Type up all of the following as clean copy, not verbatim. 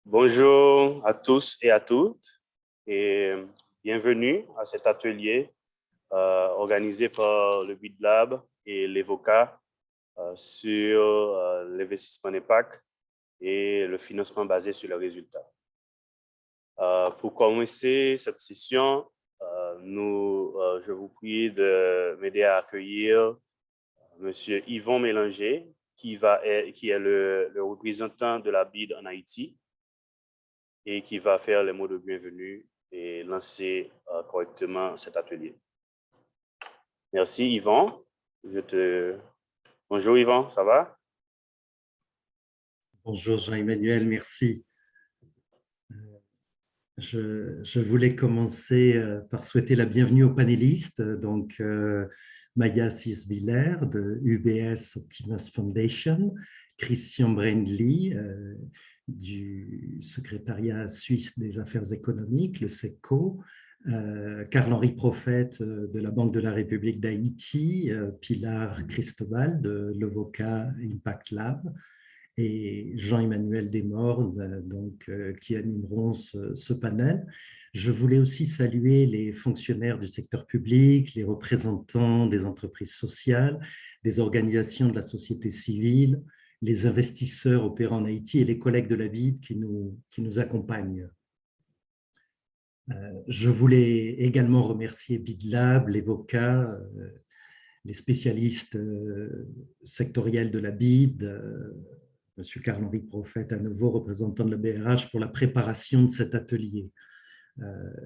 Bonjour à tous et à toutes et bienvenue à cet atelier organisé par le BidLab et l'EVOCA sur l'investissement d'impact et le financement basé sur les résultats. Pour commencer cette session, je vous prie de m'aider à accueillir Monsieur Yvon Mélanger, qui est le représentant de la BID en Haïti, et qui va faire les mots de bienvenue et lancer correctement cet atelier. Merci Yvan. Bonjour Yvan, ça va? Bonjour Jean-Emmanuel, merci. Je voulais commencer par souhaiter la bienvenue aux panélistes, donc Maya Sisbiller de UBS Optimus Foundation, Christian Brendley du secrétariat suisse des affaires économiques, le SECO, Carl-Henri Prophète de la Banque de la République d'Haïti, Pilar Cristobal de l'Evoca Impact Lab, et Jean-Emmanuel Desmornes, qui animeront ce panel. Je voulais aussi saluer les fonctionnaires du secteur public, les représentants des entreprises sociales, des organisations de la société civile, les investisseurs opérant en Haïti et les collègues de la BID qui nous accompagnent. Je voulais également remercier BidLab, l'EVOCA, les spécialistes sectoriels de la BID, Monsieur Carl-Henri Prophète, à nouveau représentant de la BRH, pour la préparation de cet atelier.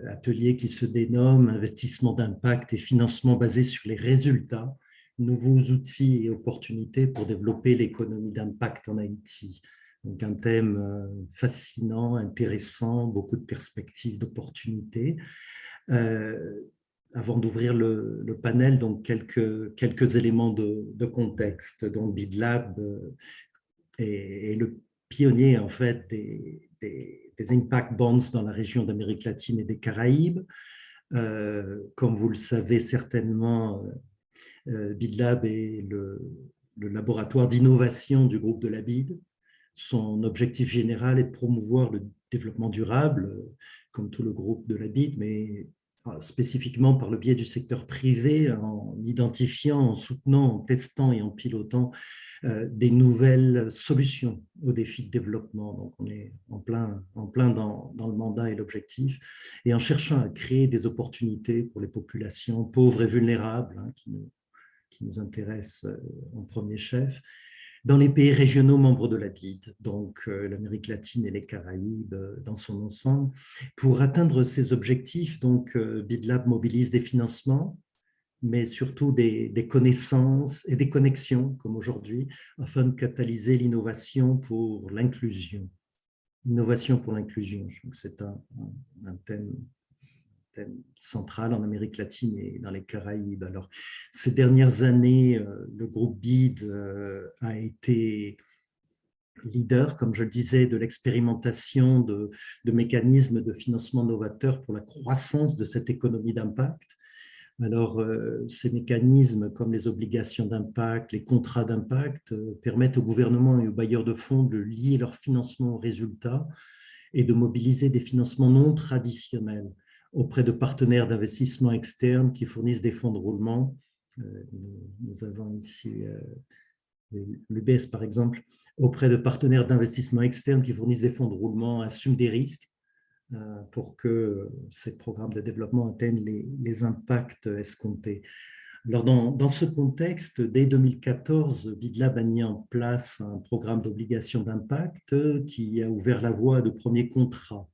Atelier qui se dénomme Investissement d'impact et financement basé sur les résultats, nouveaux outils et opportunités pour développer l'économie d'impact en Haïti. Donc un thème fascinant, intéressant, beaucoup de perspectives, d'opportunités. Avant d'ouvrir le panel, donc quelques éléments de contexte. Donc BidLab est le pionnier en fait des impact bonds dans la région d'Amérique latine et des Caraïbes. Comme vous le savez certainement, BidLab est le laboratoire d'innovation du groupe de la BID. Son objectif général est de promouvoir le développement durable, comme tout le groupe de la BID, mais spécifiquement par le biais du secteur privé, en identifiant, en soutenant, en testant et en pilotant des nouvelles solutions aux défis de développement. Donc, on est en plein dans le mandat et l'objectif, et en cherchant à créer des opportunités pour les populations pauvres et vulnérables, qui nous intéressent en premier chef, dans les pays régionaux membres de la BID, donc l'Amérique latine et les Caraïbes dans son ensemble. Pour atteindre ces objectifs, donc, BidLab mobilise des financements, mais surtout des connaissances et des connexions, comme aujourd'hui, afin de catalyser l'innovation pour l'inclusion. Innovation pour l'inclusion, je trouve que c'est un thème central en Amérique latine et dans les Caraïbes. Alors, ces dernières années, le groupe BID a été leader, comme je le disais, de l'expérimentation de mécanismes de financement novateurs pour la croissance de cette économie d'impact. Alors, ces mécanismes, comme les obligations d'impact, les contrats d'impact, permettent au gouvernement et aux bailleurs de fonds de lier leur financement aux résultats et de mobiliser des financements non traditionnels auprès de partenaires d'investissement externes qui fournissent des fonds de roulement. Nous avons ici l'UBS, par exemple, auprès de partenaires d'investissement externes qui fournissent des fonds de roulement, assument des risques pour que ces programmes de développement atteignent les impacts escomptés. Alors, dans ce contexte, dès 2014, BidLab a mis en place un programme d'obligation d'impact qui a ouvert la voie à de premiers contrats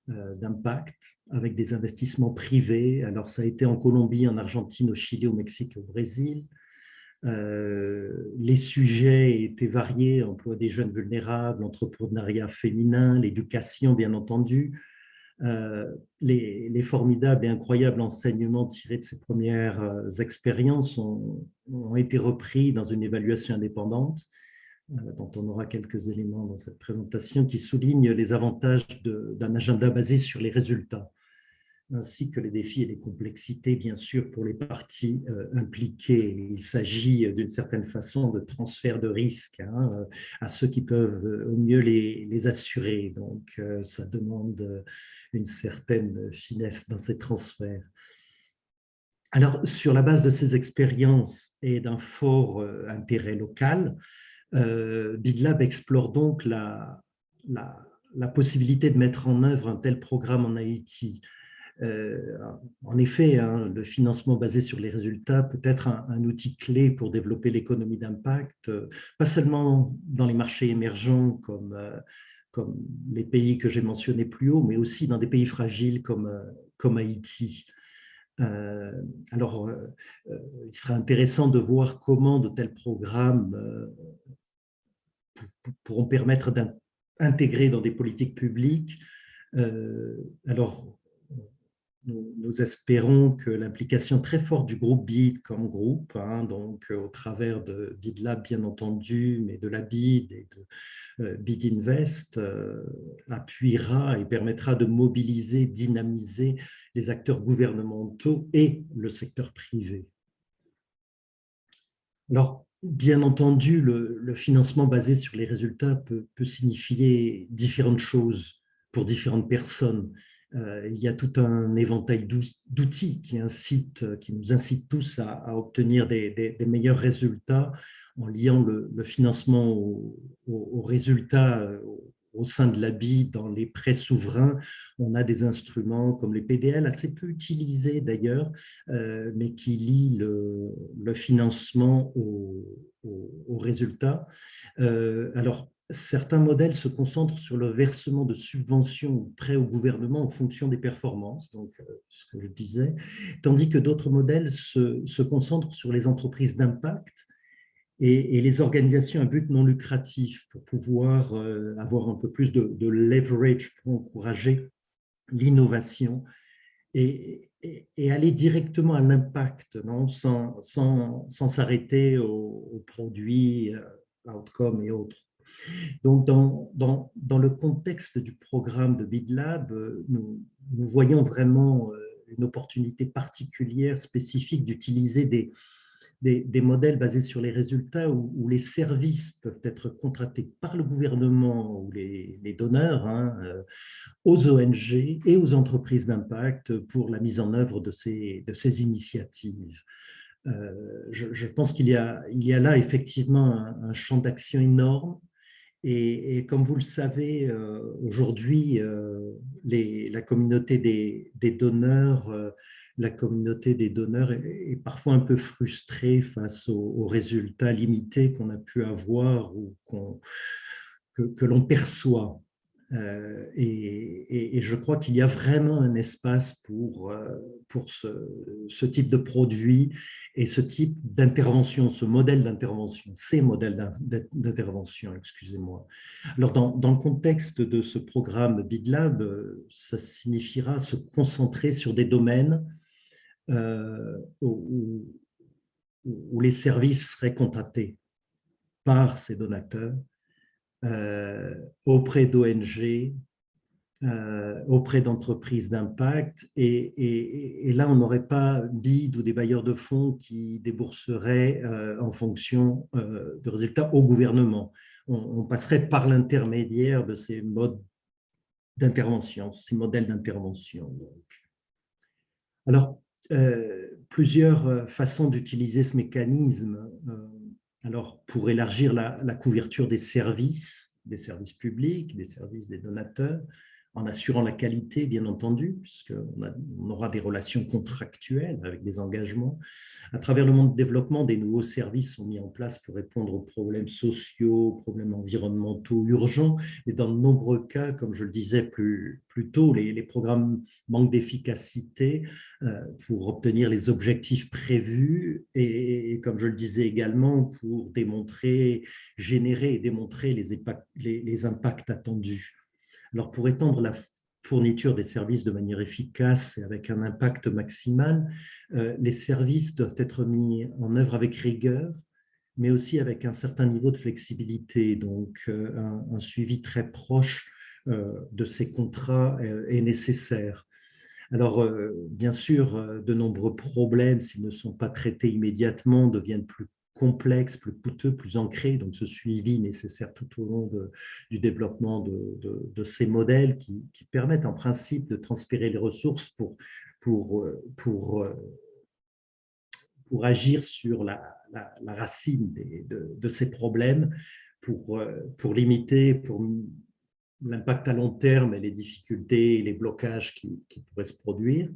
d'impact avec des investissements privés. Alors, ça a été en Colombie, en Argentine, au Chili, au Mexique et au Brésil. Les sujets étaient variés: emploi des jeunes vulnérables, entrepreneuriat féminin, l'éducation, bien entendu. Les formidables et incroyables enseignements tirés de ces premières expériences ont été repris dans une évaluation indépendante, dont on aura quelques éléments dans cette présentation, qui souligne les avantages d'un agenda basé sur les résultats. ainsi que les défis et les complexités, bien sûr, pour les parties impliquées. Il s'agit d'une certaine façon de transfert de risque hein, à ceux qui peuvent au mieux les assurer. Donc, ça demande une certaine finesse dans ces transferts. Alors, sur la base de ces expériences et d'un fort intérêt local, BidLab explore donc la possibilité de mettre en œuvre un tel programme en Haïti. En effet, hein, le financement basé sur les résultats peut être un outil clé pour développer l'économie d'impact, pas seulement dans les marchés émergents comme les pays que j'ai mentionnés plus haut, mais aussi dans des pays fragiles comme Haïti. Euh, alors, il serait intéressant de voir comment de tels programmes pourront permettre d'intégrer dans des politiques publiques. Alors, nous espérons que l'implication très forte du groupe BID comme groupe, hein, donc au travers de BidLab bien entendu, mais de la BID et de BID Invest, appuiera et permettra de mobiliser, dynamiser les acteurs gouvernementaux et le secteur privé. Alors, bien entendu, le financement basé sur les résultats peut signifier différentes choses pour différentes personnes. Il y a tout un éventail d'outils qui nous incitent tous à obtenir des meilleurs résultats en liant le financement aux résultats au sein de l'ABI dans les prêts souverains. On a des instruments comme les PDL, assez peu utilisés d'ailleurs, mais qui lient le financement aux résultats. Alors, certains modèles se concentrent sur le versement de subventions ou prêts au gouvernement en fonction des performances, donc ce que je disais, tandis que d'autres modèles se concentrent sur les entreprises d'impact et les organisations à but non lucratif pour pouvoir avoir un peu plus de leverage pour encourager l'innovation et aller directement à l'impact, non, sans s'arrêter aux produits, outcomes et autres. Donc, dans le contexte du programme de BidLab, nous voyons vraiment une opportunité particulière, spécifique, d'utiliser des modèles basés sur les résultats où les services peuvent être contractés par le gouvernement ou les donneurs hein, aux ONG et aux entreprises d'impact pour la mise en œuvre de ces initiatives. Je pense qu'il y a là effectivement un champ d'action énorme et comme vous le savez, aujourd'hui, la communauté des donneurs, est parfois un peu frustrée face aux résultats limités qu'on a pu avoir ou que l'on perçoit. Et je crois qu'il y a vraiment un espace pour ce type de produit et ce type d'intervention, ce modèle d'intervention, ces modèles d'intervention, excusez-moi. Alors, dans le contexte de ce programme BidLab, ça signifiera se concentrer sur des domaines où les services seraient contractés par ces donateurs auprès d'ONG, auprès d'entreprises d'impact. Et là, on n'aurait pas BID ou des bailleurs de fonds qui débourseraient en fonction de résultats au gouvernement. On passerait par l'intermédiaire de ces modes d'intervention, ces modèles d'intervention. Alors, plusieurs façons d'utiliser ce mécanisme. Alors, pour élargir la couverture des services publics, des services des donateurs, en assurant la qualité, bien entendu, puisqu'on aura des relations contractuelles avec des engagements. À travers le monde du développement, des nouveaux services sont mis en place pour répondre aux problèmes sociaux, aux problèmes environnementaux urgents. Et dans de nombreux cas, comme je le disais plus tôt, les programmes manquent d'efficacité pour obtenir les objectifs prévus et, comme je le disais également, pour générer et démontrer les impacts attendus. Alors, pour étendre la fourniture des services de manière efficace et avec un impact maximal, les services doivent être mis en œuvre avec rigueur, mais aussi avec un certain niveau de flexibilité. Donc, un suivi très proche de ces contrats est nécessaire. Alors, bien sûr, de nombreux problèmes, s'ils ne sont pas traités immédiatement, deviennent plus complexes, plus coûteux, plus ancrés. Donc, ce suivi nécessaire tout au long du développement de ces modèles qui permettent en principe de transférer les ressources pour, euh, pour, euh, pour agir sur la racine de ces problèmes, pour limiter l'impact à long terme et les difficultés et les blocages qui pourraient se produire.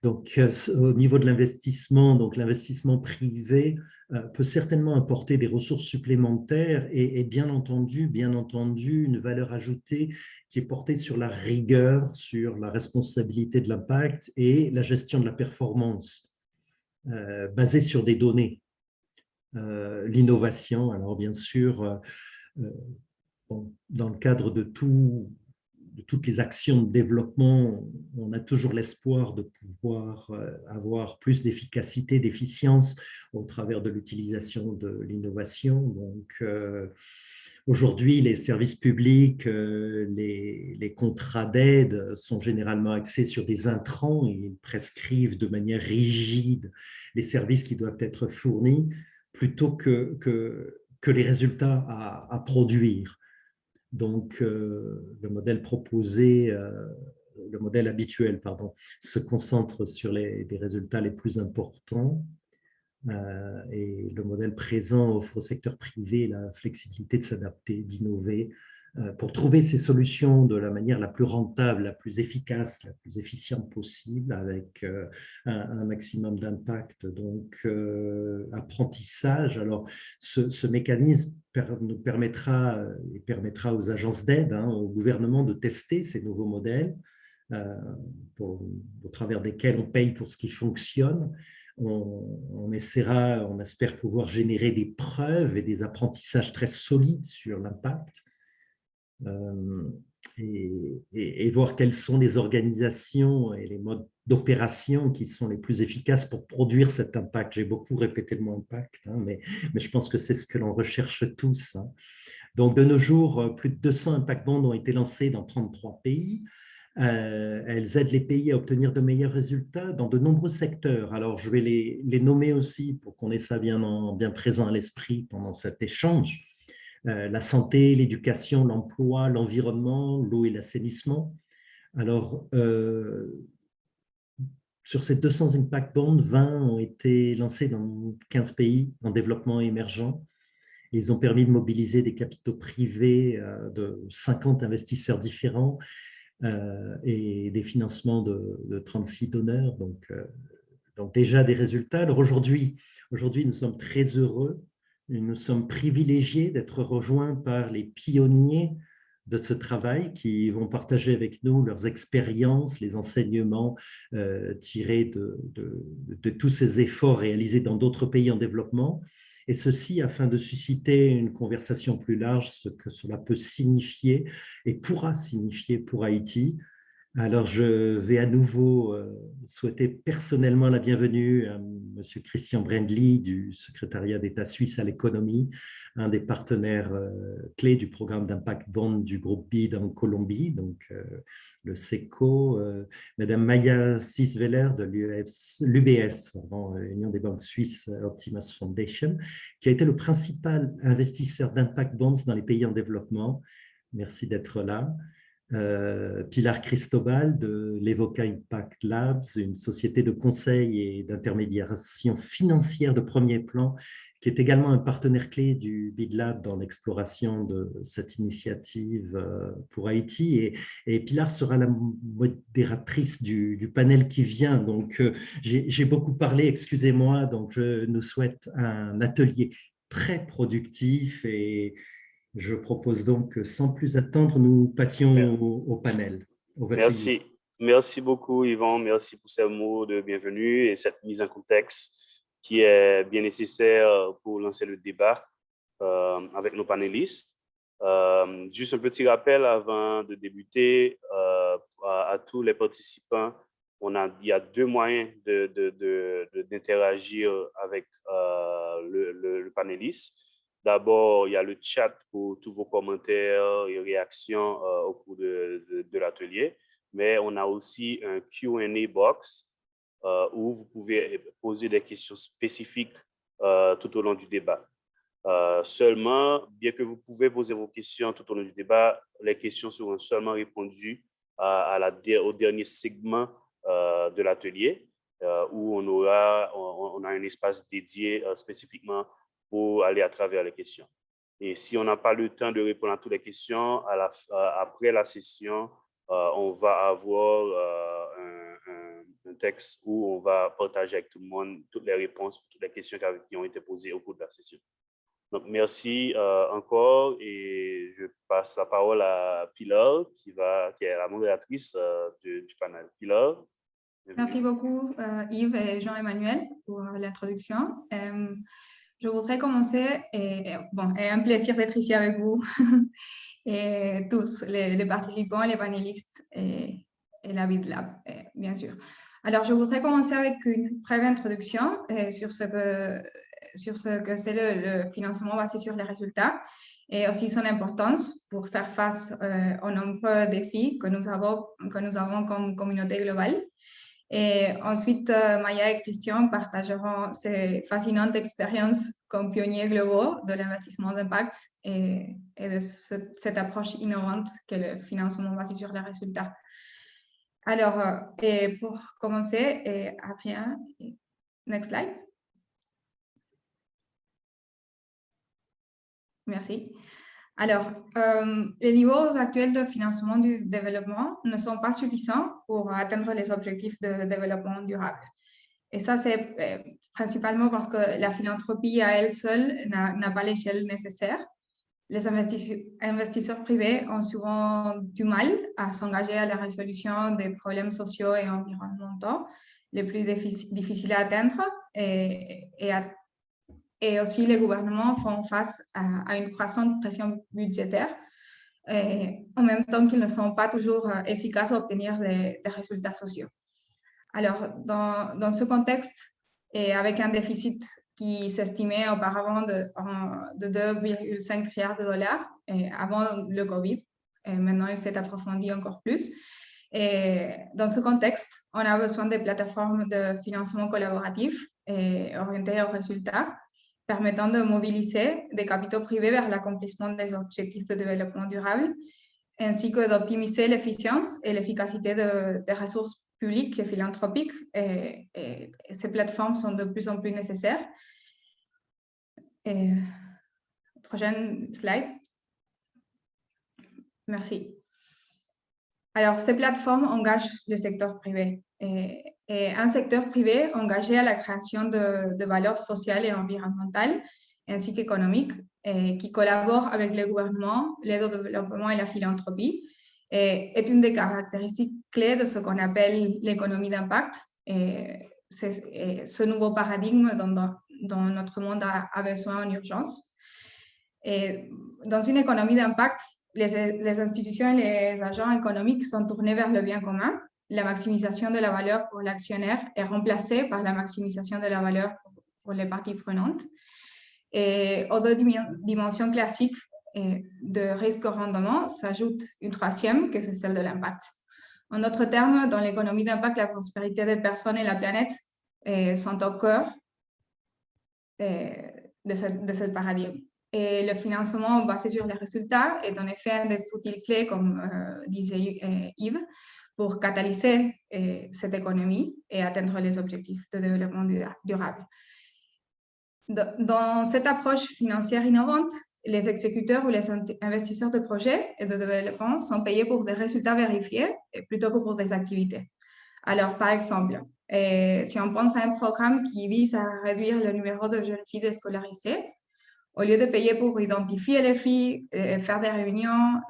Donc, au niveau de l'investissement, donc l'investissement privé peut certainement apporter des ressources supplémentaires et bien entendu, une valeur ajoutée qui est portée sur la rigueur, sur la responsabilité de l'impact et la gestion de la performance basée sur des données. L'innovation, alors bien sûr, dans le cadre de toutes les actions de développement, on a toujours l'espoir de pouvoir avoir plus d'efficacité, d'efficience au travers de l'utilisation de l'innovation. Donc, aujourd'hui, les services publics, les contrats d'aide sont généralement axés sur des intrants et ils prescrivent de manière rigide les services qui doivent être fournis plutôt que les résultats à produire. Donc, le modèle habituel, pardon, se concentre sur des résultats les plus importants et le modèle présent offre au secteur privé la flexibilité de s'adapter, d'innover pour trouver ces solutions de la manière la plus rentable, la plus efficace, la plus efficiente possible avec un maximum d'impact. Donc, apprentissage. Alors, ce mécanisme nous permettra et permettra aux agences d'aide, au gouvernement de tester ces nouveaux modèles euh, au travers desquels on paye pour ce qui fonctionne. On espère pouvoir générer des preuves et des apprentissages très solides sur l'impact euh, et voir quelles sont les organisations et les modes d'opération qui sont les plus efficaces pour produire cet impact. J'ai beaucoup répété le mot impact, mais je pense que c'est ce que l'on recherche tous. Donc, de nos jours, plus de 200 impact bonds ont été lancés dans 33 pays. Elles aident les pays à obtenir de meilleurs résultats dans de nombreux secteurs. Alors, je vais les nommer aussi pour qu'on ait ça bien présent à l'esprit pendant cet échange. La santé, l'éducation, l'emploi, l'environnement, l'eau et l'assainissement. Alors, sur ces 200 impact bonds, 20 ont été lancés dans 15 pays en développement émergent. Ils ont permis de mobiliser des capitaux privés de 50 investisseurs différents et des financements de 36 donneurs. Donc déjà des résultats. Alors aujourd'hui, nous sommes très heureux, nous sommes privilégiés d'être rejoints par les pionniers de ce travail qui vont partager avec nous leurs expériences, les enseignements tirés de tous ces efforts réalisés dans d'autres pays en développement, et ceci afin de susciter une conversation plus large, ce que cela peut signifier et pourra signifier pour Haïti. Alors, je vais à nouveau souhaiter personnellement la bienvenue à M. Christian Brendley du secrétariat d'État suisse à l'économie, un des partenaires clés du programme d'impact bond du groupe BID en Colombie, donc le SECO, Mme Maya Sisweller de l'UBS, Union des banques suisses Optimus Foundation, qui a été le principal investisseur d'impact bonds dans les pays en développement. Merci d'être là. Pilar Cristobal de l'Evoca Impact Labs, une société de conseil et d'intermédiation financière de premier plan, qui est également un partenaire clé du Big Lab dans l'exploration de cette initiative pour Haïti. Et Pilar sera la modératrice du panel qui vient. Donc, j'ai beaucoup parlé, excusez-moi. Donc, je nous souhaite un atelier très productif et je propose donc que sans plus attendre, nous passions au panel. Over to you. Merci. Merci beaucoup, Yvan. Merci pour ces mots de bienvenue et cette mise en contexte qui est bien nécessaire pour lancer le débat avec nos panélistes. Juste un petit rappel avant de débuter à tous les participants. Il y a deux moyens d'interagir avec le panéliste. D'abord, il y a le chat pour tous vos commentaires et réactions au cours de l'atelier. mais on a aussi un Q&A box où vous pouvez poser des questions spécifiques tout au long du débat. Seulement, bien que vous pouvez poser vos questions tout au long du débat, les questions seront seulement répondues au dernier segment de l'atelier où on a un espace dédié spécifiquement pour aller à travers les questions. Et si on n'a pas le temps de répondre à toutes les questions, après la session, on va avoir un texte où on va partager avec tout le monde toutes les réponses, toutes les questions qui ont été posées au cours de la session. Donc, merci encore et je passe la parole à Pilar, qui est la modératrice du panel. Pilar. Merci beaucoup Yves et Jean-Emmanuel pour l'introduction. Je voudrais commencer, et un plaisir d'être ici avec vous, et tous les participants, les panélistes et la BitLab, bien sûr. Alors, je voudrais commencer avec une brève introduction sur ce que c'est le financement basé sur les résultats et aussi son importance pour faire face aux nombreux défis que nous avons comme communauté globale. Et ensuite, Maya et Christian partageront ces fascinantes expériences comme pionniers globaux de l'investissement d'impact et de cette approche innovante qu'est le financement basé sur les résultats. Alors, et pour commencer, Adrien, next slide. Merci. Alors, les niveaux actuels de financement du développement ne sont pas suffisants pour atteindre les objectifs de développement durable. Et ça, c'est principalement parce que la philanthropie à elle seule n'a pas l'échelle nécessaire. Les investisseurs privés ont souvent du mal à s'engager à la résolution des problèmes sociaux et environnementaux les plus difficiles à atteindre et aussi les gouvernements font face à une croissante pression budgétaire en même temps qu'ils ne sont pas toujours efficaces à obtenir des résultats sociaux. Alors, dans ce contexte, et avec un déficit qui s'estimait auparavant de 2,5 milliards de dollars avant le Covid, et maintenant il s'est approfondi encore plus. Et dans ce contexte, on a besoin de plateformes de financement collaboratif et orientées aux résultats, permettant de mobiliser des capitaux privés vers l'accomplissement des objectifs de développement durable, ainsi que d'optimiser l'efficience et l'efficacité des ressources publiques et philanthropiques. Et ces plateformes sont de plus en plus nécessaires. Prochaine slide. Merci. Alors, ces plateformes engagent le secteur privé. Et un secteur privé engagé à la création de valeurs sociales et environnementales, ainsi qu'économiques, qui collabore avec le gouvernement, l'aide au développement et la philanthropie, est une des caractéristiques clés de ce qu'on appelle l'économie d'impact. C'est ce nouveau paradigme dont notre monde a besoin en urgence. Et dans une économie d'impact, les institutions et les agents économiques sont tournés vers le bien commun. La maximisation de la valeur pour l'actionnaire est remplacée par la maximisation de la valeur pour les parties prenantes. Et aux deux dimensions classiques de risque-rendement s'ajoute une troisième, que c'est celle de l'impact. En d'autres termes, dans l'économie d'impact, la prospérité des personnes et la planète sont au cœur de ce paradigme. Et le financement basé sur les résultats est en effet un des outils clés, comme disait Yves, pour catalyser cette économie et atteindre les objectifs de développement durable. Dans cette approche financière innovante, les exécuteurs ou les investisseurs de projets et de développement sont payés pour des résultats vérifiés plutôt que pour des activités. Alors, par exemple, si on pense à un programme qui vise à réduire le numéro de jeunes filles déscolarisées, au lieu de payer pour identifier les filles, faire des réunions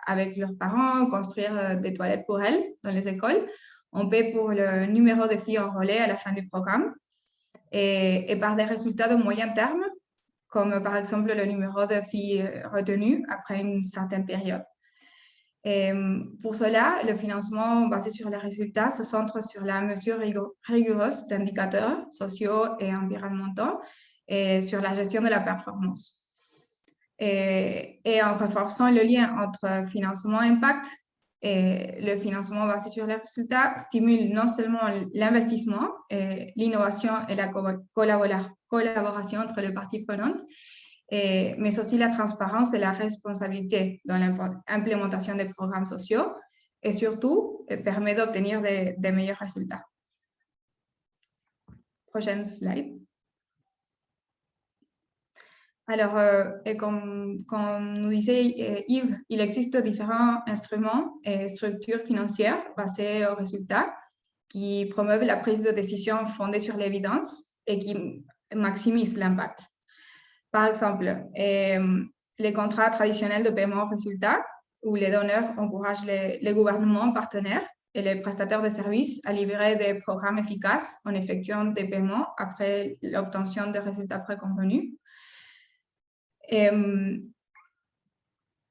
avec leurs parents, construire des toilettes pour elles dans les écoles, on paie pour le numéro de filles enrôlées à la fin du programme et par des résultats de moyen terme, comme par exemple le numéro de filles retenues après une certaine période. Et pour cela, le financement basé sur les résultats se centre sur la mesure rigoureuse d'indicateurs sociaux et environnementaux et sur la gestion de la performance. Et en renforçant le lien entre financement et impact, Et le financement basé sur les résultats stimule non seulement l'investissement, l'innovation et la collaboration entre les parties prenantes, mais aussi la transparence et la responsabilité dans l'implémentation des programmes sociaux et surtout permet d'obtenir des meilleurs résultats. Prochaine slide. Alors, comme nous disait Yves, il existe différents instruments et structures financières basées aux résultats qui promeuvent la prise de décision fondée sur l'évidence et qui maximisent l'impact. Par exemple, les contrats traditionnels de paiement aux résultats, où les donneurs encouragent les gouvernements partenaires et les prestataires de services à livrer des programmes efficaces en effectuant des paiements après l'obtention des résultats préconvenus.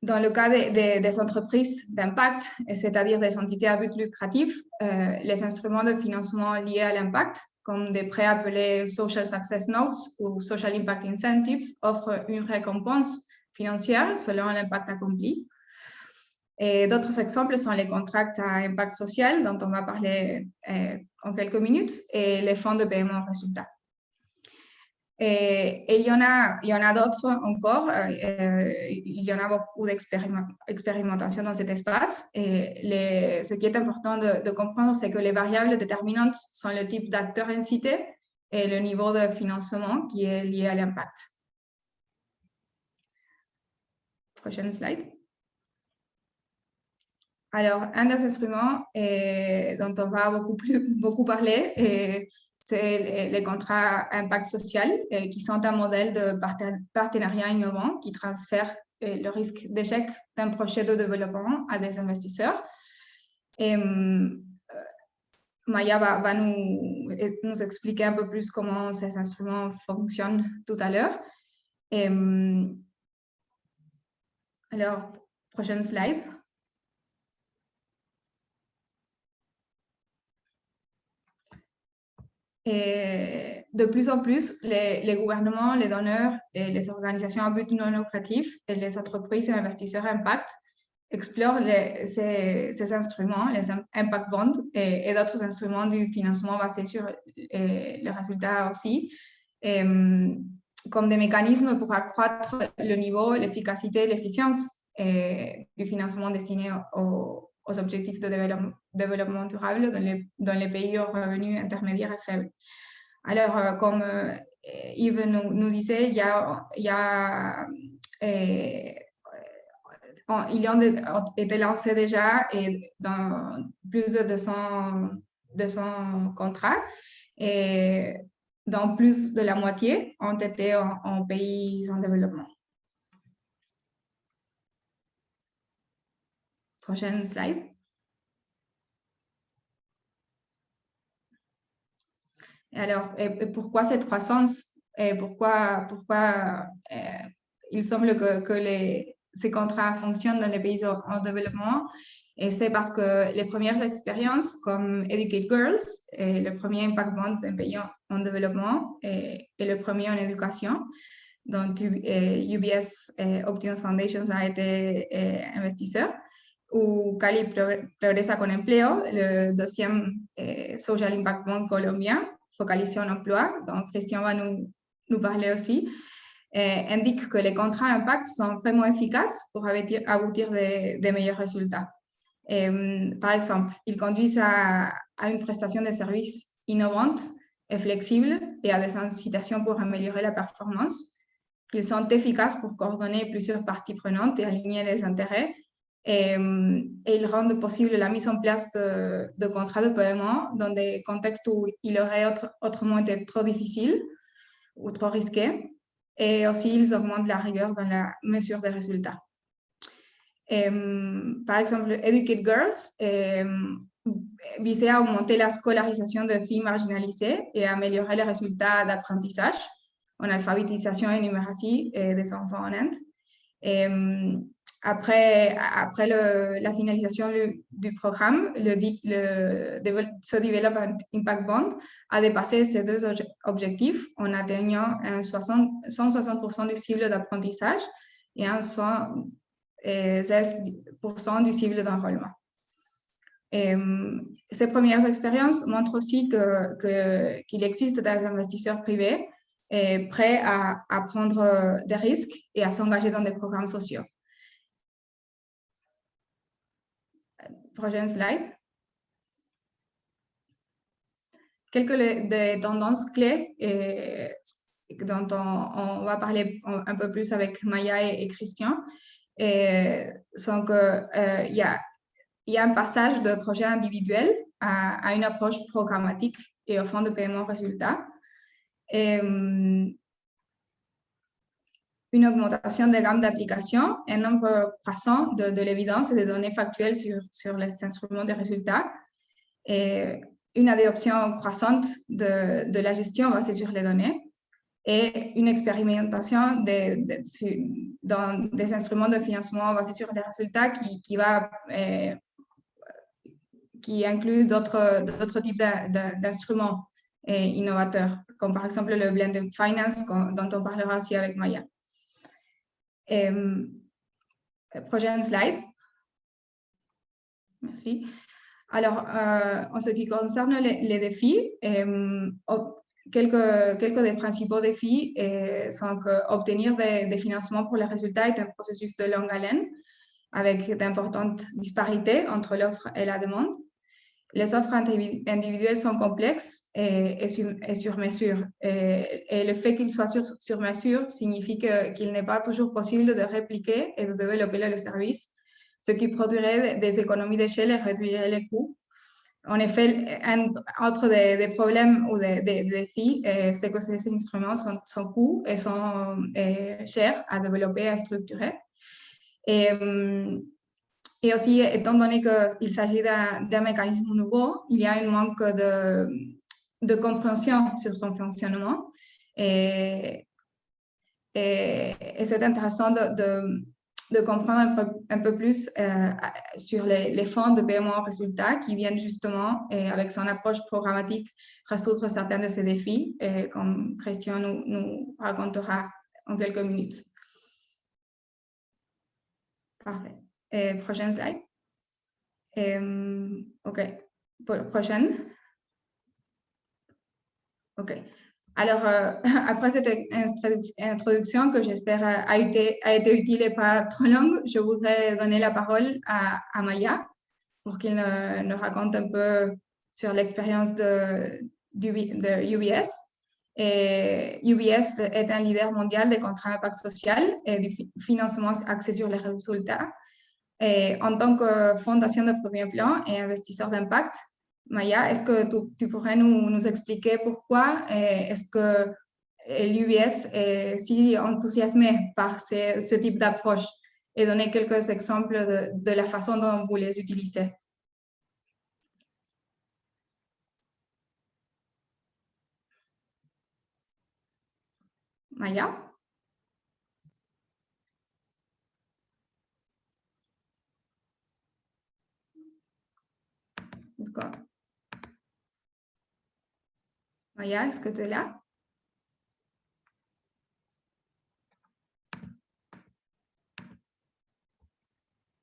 Dans le cas des entreprises d'impact, c'est-à-dire des entités à but lucratif, les instruments de financement liés à l'impact, comme des prêts appelés Social Success Notes ou Social Impact Incentives, offrent une récompense financière selon l'impact accompli. Et d'autres exemples sont les contrats à impact social, dont on va parler en quelques minutes, et les fonds de paiement au résultat. Et il y en a d'autres encore, il y en a beaucoup d'expérimentation dans cet espace. Et ce qui est important de comprendre, c'est que les variables déterminantes sont le type d'acteurs incités et le niveau de financement qui est lié à l'impact. Prochaine slide. Alors, un des instruments dont on va beaucoup parler, c'est les contrats à impact social, qui sont un modèle de partenariat innovant qui transfère le risque d'échec d'un projet de développement à des investisseurs. Et Maya va nous expliquer un peu plus comment ces instruments fonctionnent tout à l'heure. Alors, prochaine slide. Et de plus en plus, les gouvernements, les donneurs, et les organisations à but non lucratif et les entreprises et investisseurs impact explorent ces instruments, les impact bonds et d'autres instruments du financement basés sur les résultats aussi, comme des mécanismes pour accroître le niveau, l'efficacité et l'efficience du financement destiné aux objectifs de développement durable dans les pays aux revenus intermédiaires et faibles. Alors, comme Yves nous disait, il ont été lancés déjà dans plus de 200 contrats et dans plus de la moitié ont été en pays en développement. Prochaine slide. Alors, pourquoi cette croissance et pourquoi il semble que ces contrats fonctionnent dans les pays en développement? Et c'est parce que les premières expériences comme Educate Girls, le premier impact bond d'un pays en développement et le premier en éducation, dont UBS Optimus Foundation a été investisseur, ou Cali Progresa con Empleo, le deuxième Social Impact Bond colombien, focalisé en emploi, dont Christian va nous parler aussi, indique que les contrats impact sont vraiment efficaces pour aboutir des meilleurs résultats. Par exemple, ils conduisent à une prestation de services innovante et flexible et à des incitations pour améliorer la performance. Ils sont efficaces pour coordonner plusieurs parties prenantes et aligner les intérêts. Et ils rendent possible la mise en place de contrats de paiement dans des contextes où il aurait autrement été trop difficile ou trop risqué. Et aussi, ils augmentent la rigueur dans la mesure des résultats. Par exemple, Educate Girls visait à augmenter la scolarisation de filles marginalisées et à améliorer les résultats d'apprentissage en alphabétisation et numératie des enfants en Inde. Après la finalisation du programme, ce Development Impact Bond a dépassé ces deux objectifs en atteignant un 160% du cible d'apprentissage et un 116% du cible d'enrôlement. Ces premières expériences montrent aussi qu'il existe des investisseurs privés prêts à prendre des risques et à s'engager dans des programmes sociaux. Prochaine slide. Quelques des tendances clés dont on va parler un peu plus avec Maya et Christian sont qu'il y a un passage de projet individuel à une approche programmatique et au fonds de paiement résultat. Une augmentation des gammes d'applications, un nombre croissant de l'évidence et des données factuelles sur les instruments de résultats, et une adoption croissante de la gestion basée sur les données, et une expérimentation dans des instruments de financement basés sur les résultats qui inclut d'autres types d'instruments innovateurs, comme par exemple le blended finance, dont on parlera aussi avec Maya. Prochaine slide. Merci. Alors, en ce qui concerne les défis, quelques des principaux défis sont qu'obtenir des financements pour les résultats est un processus de longue haleine, avec d'importantes disparités entre l'offre et la demande. Les offres individuelles sont complexes et sur mesure. Et le fait qu'ils soient sur mesure signifie qu'il n'est pas toujours possible de répliquer et de développer le service, ce qui produirait des économies d'échelle et réduirait les coûts. En effet, un autre des problèmes ou des défis, c'est que ces instruments sont coûts et sont chers à développer et à structurer. Et aussi, étant donné qu'il s'agit d'un mécanisme nouveau, il y a un manque de compréhension sur son fonctionnement. Et c'est intéressant de comprendre un peu plus sur les fonds de paiement résultat qui viennent justement, avec son approche programmatique, résoudre certains de ces défis, comme Christian nous racontera en quelques minutes. Parfait. Prochaine slide. OK. Prochaine. OK. Alors, après cette introduction que j'espère a été utile et pas trop longue, je voudrais donner la parole à Maya pour qu'il nous raconte un peu sur l'expérience de UBS. Et UBS est un leader mondial des contrats d'impact social et du financement axé sur les résultats. Et en tant que fondation de premier plan et investisseur d'impact, Maya, est-ce que tu pourrais nous expliquer pourquoi est-ce que l'UBS est si enthousiasmé par ce type d'approche et donner quelques exemples de la façon dont vous les utilisez? Maya? Maya, est-ce que tu es là?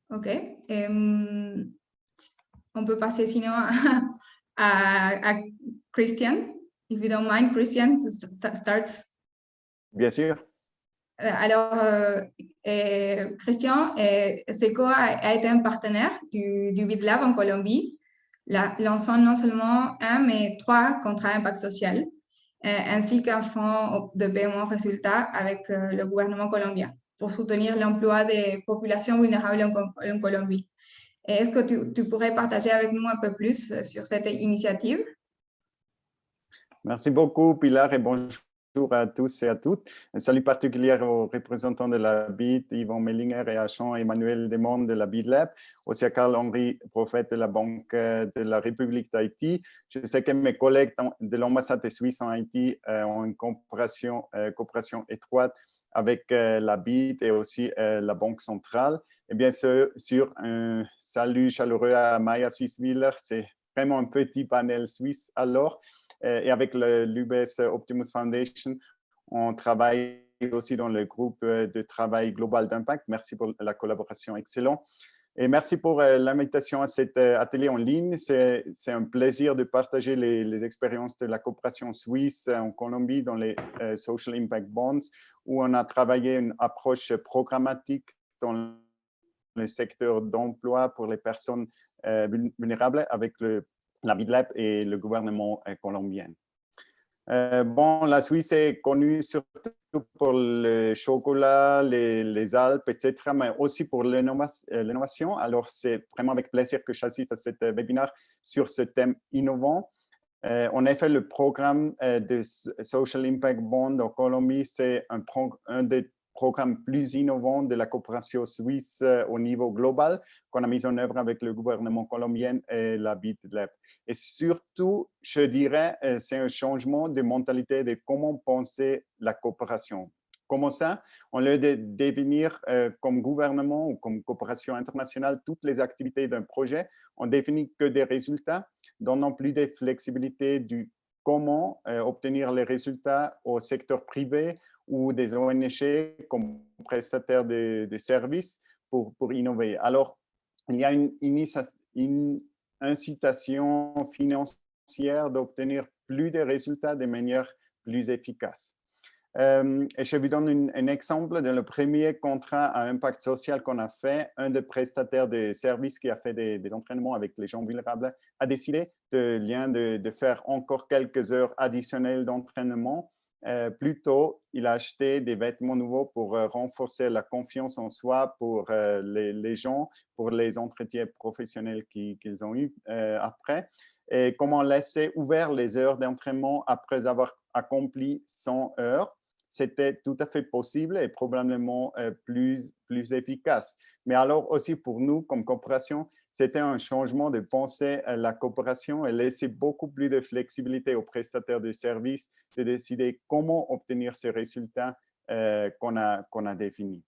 OK. On peut passer sinon à Christian. If you don't mind, Christian, to start. Bien sûr. Alors, Christian, SECO a été un partenaire du BidLab en Colombie, lançant non seulement un, mais 3 contrats d'impact social, ainsi qu'un fonds de paiement résultat avec le gouvernement colombien pour soutenir l'emploi des populations vulnérables en Colombie. Est-ce que tu pourrais partager avec nous un peu plus sur cette initiative? Merci beaucoup, Pilar, et bonjour à tous et à toutes. Un salut particulier aux représentants de la BID, Yvon Mellinger et à Jean-Emmanuel Desmondes de la BidLab, aussi à Carl-Henri Prophète de la Banque de la République d'Haïti. Je sais que mes collègues de l'ambassade de Suisse en Haïti ont une coopération étroite avec la BID et aussi la Banque centrale. Et bien sûr, un salut chaleureux à Maya Siswiller. C'est vraiment un petit panel suisse alors. Et avec l'UBS Optimus Foundation, on travaille aussi dans le groupe de travail global d'impact. Merci pour la collaboration excellente. Et merci pour l'invitation à cet atelier en ligne. C'est un plaisir de partager les expériences de la coopération suisse en Colombie dans les Social Impact Bonds, où on a travaillé une approche programmatique dans le secteur d'emploi pour les personnes vulnérables avec la BidLab et le gouvernement colombien. Bon, la Suisse est connue surtout pour le chocolat, les Alpes, etc., mais aussi pour l'innovation. Alors, c'est vraiment avec plaisir que j'assiste à cet webinaire sur ce thème innovant. En effet, le programme de Social Impact Bond en Colombie, c'est un des programmes plus innovants de la coopération suisse au niveau global qu'on a mis en œuvre avec le gouvernement colombien et la BidLab. Et surtout, je dirais, c'est un changement de mentalité de comment penser la coopération. Comment ça? Au lieu de définir comme gouvernement ou comme coopération internationale toutes les activités d'un projet, on définit que des résultats, donnant plus de flexibilité du comment obtenir les résultats au secteur privé ou des ONG comme prestataires de services pour innover. Alors, il y a une incitation financière d'obtenir plus de résultats de manière plus efficace. Et je vous donne un exemple. Dans le premier contrat à impact social qu'on a fait, un des prestataires de services qui a fait des entraînements avec les gens vulnérables a décidé de faire encore quelques heures additionnelles d'entraînement. Plutôt, il a acheté des vêtements nouveaux pour renforcer la confiance en soi pour les gens, pour les entretiens professionnels qu'ils ont eus après. Et comment laisser ouvert les heures d'entraînement après avoir accompli 100 heures. C'était tout à fait possible et probablement plus efficace. Mais alors aussi pour nous, comme coopération, c'était un changement de penser à la coopération et laisser beaucoup plus de flexibilité aux prestataires de services de décider comment obtenir ces résultats qu'on a définis.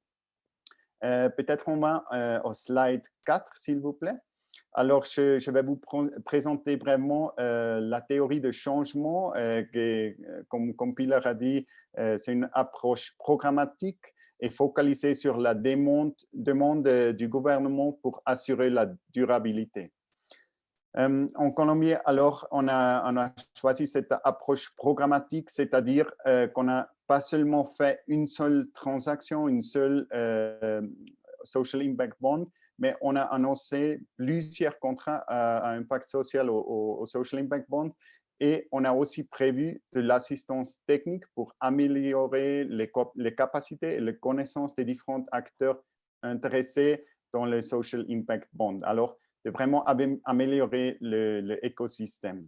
Peut-être on va au slide 4, s'il vous plaît. Alors, je vais vous présenter vraiment la théorie de changement, comme Pilar a dit, c'est une approche programmatique et focalisée sur la demande du gouvernement pour assurer la durabilité. En Colombie, alors, on a choisi cette approche programmatique, c'est-à-dire qu'on n'a pas seulement fait une seule transaction, une seule Social Impact Bond, mais on a annoncé plusieurs contrats à impact social au Social Impact Bond et on a aussi prévu de l'assistance technique pour améliorer les capacités et les connaissances des différents acteurs intéressés dans le Social Impact Bond. Alors, de vraiment améliorer l'écosystème.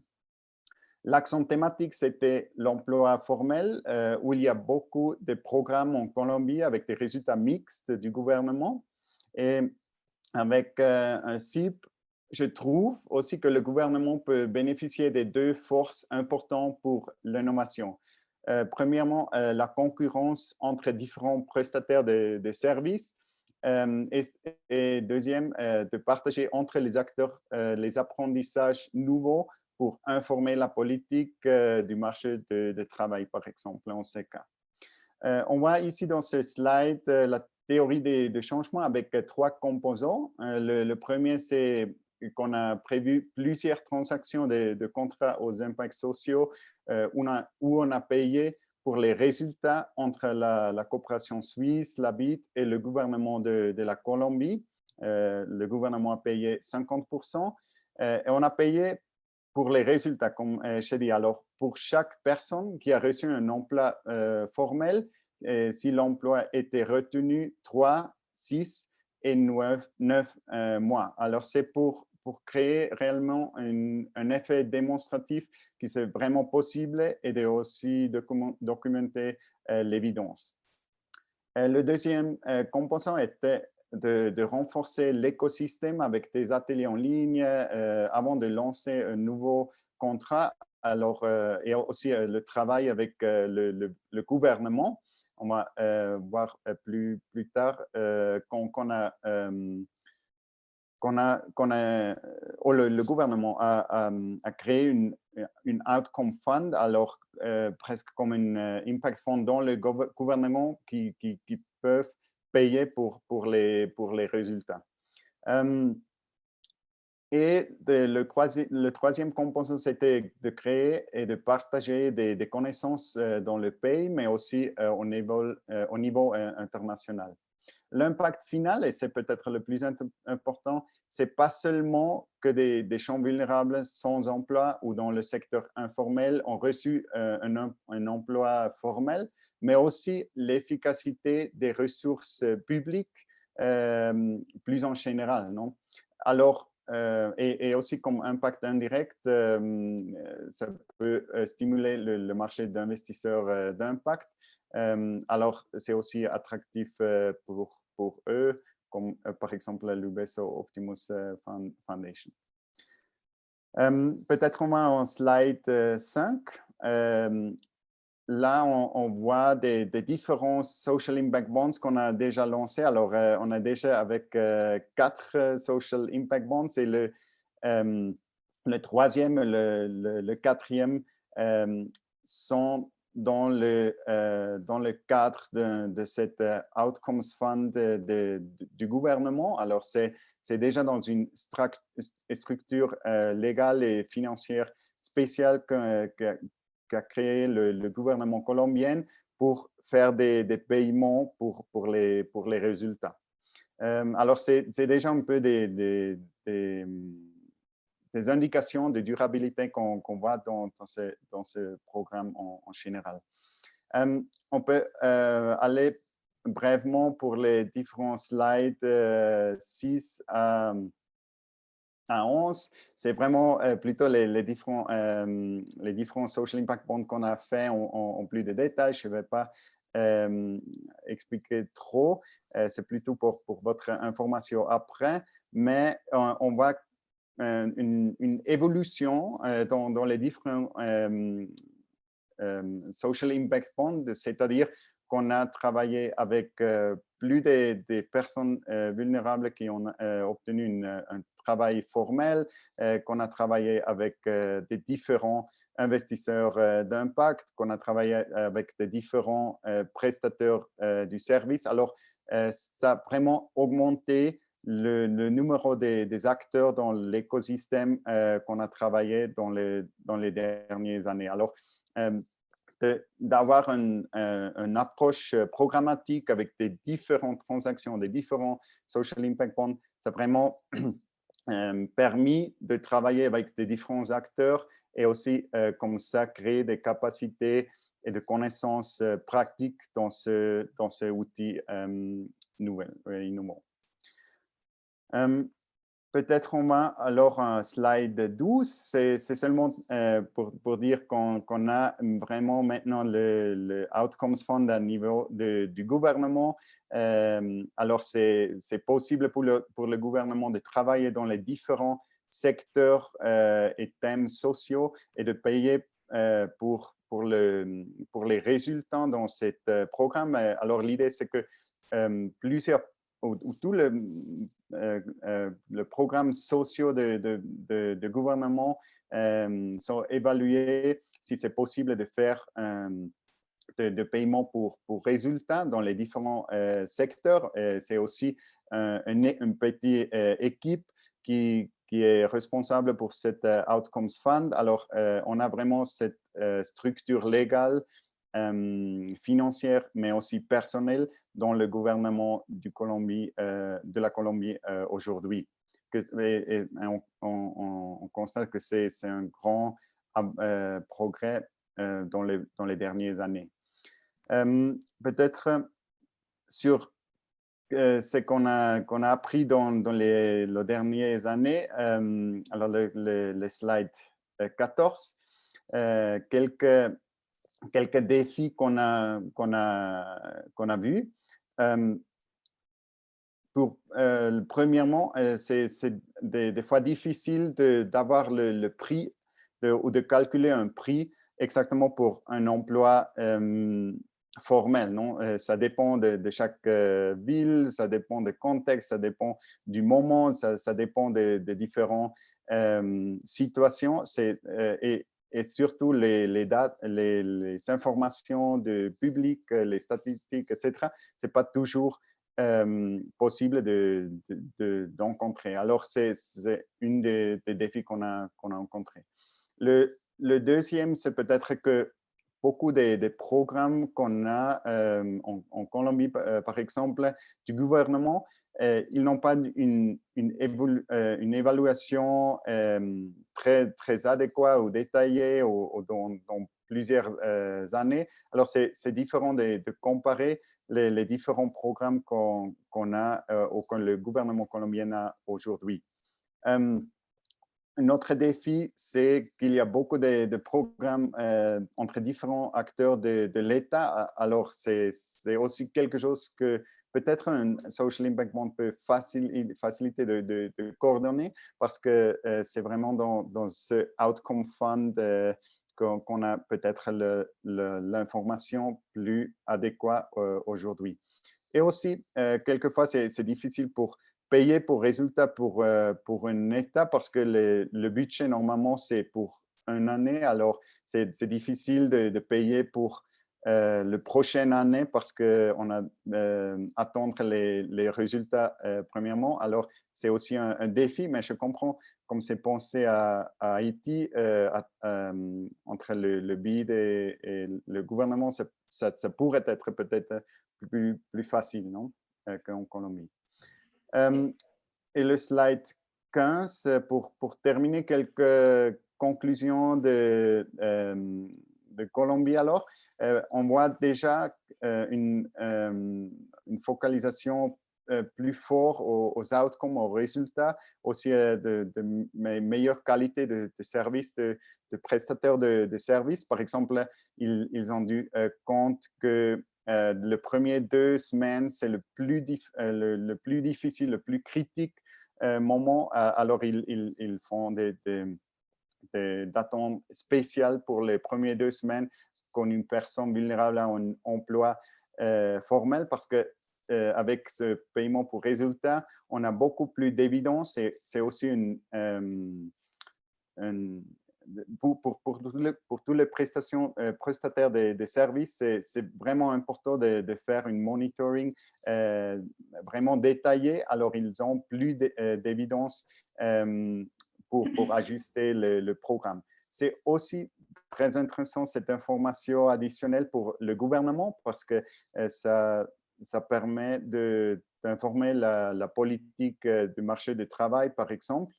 L'accent thématique, c'était l'emploi formel, où il y a beaucoup de programmes en Colombie avec des résultats mixtes du gouvernement. Et avec un CIP, je trouve aussi que le gouvernement peut bénéficier des deux forces importantes pour l'innovation. Premièrement, la concurrence entre différents prestataires de services. Et deuxième, de partager entre les acteurs les apprentissages nouveaux pour informer la politique du marché de travail, par exemple, en ce cas. On voit ici dans ce slide la théorie de changement avec trois composants. Le premier, c'est qu'on a prévu plusieurs transactions de contrats aux impacts sociaux où on a payé pour les résultats entre la coopération suisse, la BIT et le gouvernement de la Colombie. Le gouvernement a payé 50% et on a payé pour les résultats, comme j'ai dit. Alors, pour chaque personne qui a reçu un emploi formel, si l'emploi était retenu 3, 6 et 9 mois. Alors, c'est pour créer réellement un effet démonstratif qui c'est vraiment possible et de aussi documenter l'évidence. Le deuxième composant était de renforcer l'écosystème avec des ateliers en ligne avant de lancer un nouveau contrat. Alors, et aussi le travail avec le gouvernement. On va voir plus tard le gouvernement a créé une outcome fund, alors presque comme une impact fund dans le gouvernement qui peuvent payer pour les résultats. Et le troisième composant, c'était de créer et de partager des connaissances dans le pays, mais aussi au niveau international. L'impact final, et c'est peut-être le plus important, c'est pas seulement que des gens vulnérables sans emploi ou dans le secteur informel ont reçu un emploi formel, mais aussi l'efficacité des ressources publiques plus en général, non? Alors, et aussi comme impact indirect, ça peut stimuler le marché d'investisseurs d'impact. Alors, c'est aussi attractif pour eux, comme par exemple l'UBESO Optimus Foundation. Peut-être on va en slide 5. Là, on voit des différents social impact bonds qu'on a déjà lancés. Alors, on a déjà avec 4 social impact bonds et le troisième, le quatrième sont dans le cadre de cette Outcomes Fund du gouvernement. Alors, c'est déjà dans une structure légale et financière spéciale qu'a créé le gouvernement colombien pour faire des paiements pour les résultats. Alors, c'est déjà un peu des indications de durabilité qu'on voit dans ce programme en général. On peut aller brièvement pour les différents slides 6 à 11. C'est vraiment plutôt les différents social impact bonds qu'on a fait en plus de détails. Je ne vais pas expliquer trop. C'est plutôt pour votre information après. Mais on voit une évolution dans les différents social impact bonds, c'est-à-dire qu'on a travaillé avec plus des personnes vulnérables qui ont obtenu un travail formel, qu'on a travaillé avec des différents investisseurs d'impact, qu'on a travaillé avec des différents prestataires du service. Alors, ça a vraiment augmenté le numéro des acteurs dans l'écosystème qu'on a travaillé dans les dernières années. Alors, d'avoir une approche programmatique avec des différentes transactions, des différents social impact bonds, ça a vraiment permis de travailler avec des différents acteurs et aussi comme ça créer des capacités et de connaissances pratiques dans ce outil innovant. Peut-être on va alors un slide 12, c'est seulement pour dire qu'on a vraiment maintenant le Outcomes Fund à niveau du gouvernement. Alors, c'est possible pour le gouvernement de travailler dans les différents secteurs et thèmes sociaux et de payer pour les résultats dans ce programme. Alors, l'idée, c'est que plusieurs ou tout le programme social de gouvernement sont évalués si c'est possible de faire de paiement pour résultats dans les différents secteurs. C'est aussi une petite équipe qui est responsable pour cette Outcomes Fund. Alors, on a vraiment cette structure légale, financière, mais aussi personnelle dans le gouvernement de la Colombie aujourd'hui. On constate que c'est un grand progrès dans les dernières années. Peut-être sur ce qu'on a appris dans les dernières années, alors le slide 14, quelques défis qu'on a vus. Premièrement, c'est des fois difficile d'avoir le prix ou de calculer un prix exactement pour un emploi formel. Non? Ça dépend de chaque ville, ça dépend du contexte, ça dépend du moment, ça dépend de différentes situations. Et surtout les dates, les informations de public, les statistiques, etc. Ce n'est pas toujours possible d'encontrer. Alors, c'est une des défis qu'on a rencontrés. Le deuxième, c'est peut-être que beaucoup des programmes qu'on a en Colombie, par exemple, du gouvernement, ils n'ont pas une évaluation très adéquate ou détaillée dans plusieurs années. Alors, c'est différent de comparer les différents programmes qu'on a ou que le gouvernement colombien a aujourd'hui. Un autre défi, c'est qu'il y a beaucoup de programmes entre différents acteurs de l'État. Alors, c'est aussi quelque chose que peut-être un Social Impact Bond peut faciliter de coordonner parce que c'est vraiment dans ce Outcome Fund qu'on a peut-être l'information plus adéquate aujourd'hui. Et aussi, quelquefois, c'est difficile pour payer pour résultat pour un État parce que le budget, normalement, c'est pour une année. Alors, c'est difficile de payer pour la prochaine année parce qu'on a attendre les résultats premièrement. Alors, c'est aussi un défi, mais je comprends comme c'est pensé à Haïti, entre le BID et le gouvernement, ça pourrait être peut-être plus facile, non, qu'en Colombie. Et le slide 15, pour terminer, quelques conclusions de Colombie. Alors, on voit déjà une focalisation plus forte aux outcomes, aux résultats, aussi de meilleure qualité de services, de prestataires de services. Par exemple, ils ont dû compte que le premier 2 semaines, c'est le plus difficile, le plus critique moment. Alors, ils font des attentes spéciales pour les premières 2 semaines quand une personne vulnérable a un emploi formel parce que avec ce paiement pour résultat, on a beaucoup plus d'évidence et c'est aussi pour tous les prestataires des services, c'est vraiment important de faire une monitoring vraiment détaillé. Alors, ils ont plus d'évidence pour ajuster le programme. C'est aussi très intéressant cette information additionnelle pour le gouvernement parce que ça permet d'informer la politique du marché du travail, par exemple.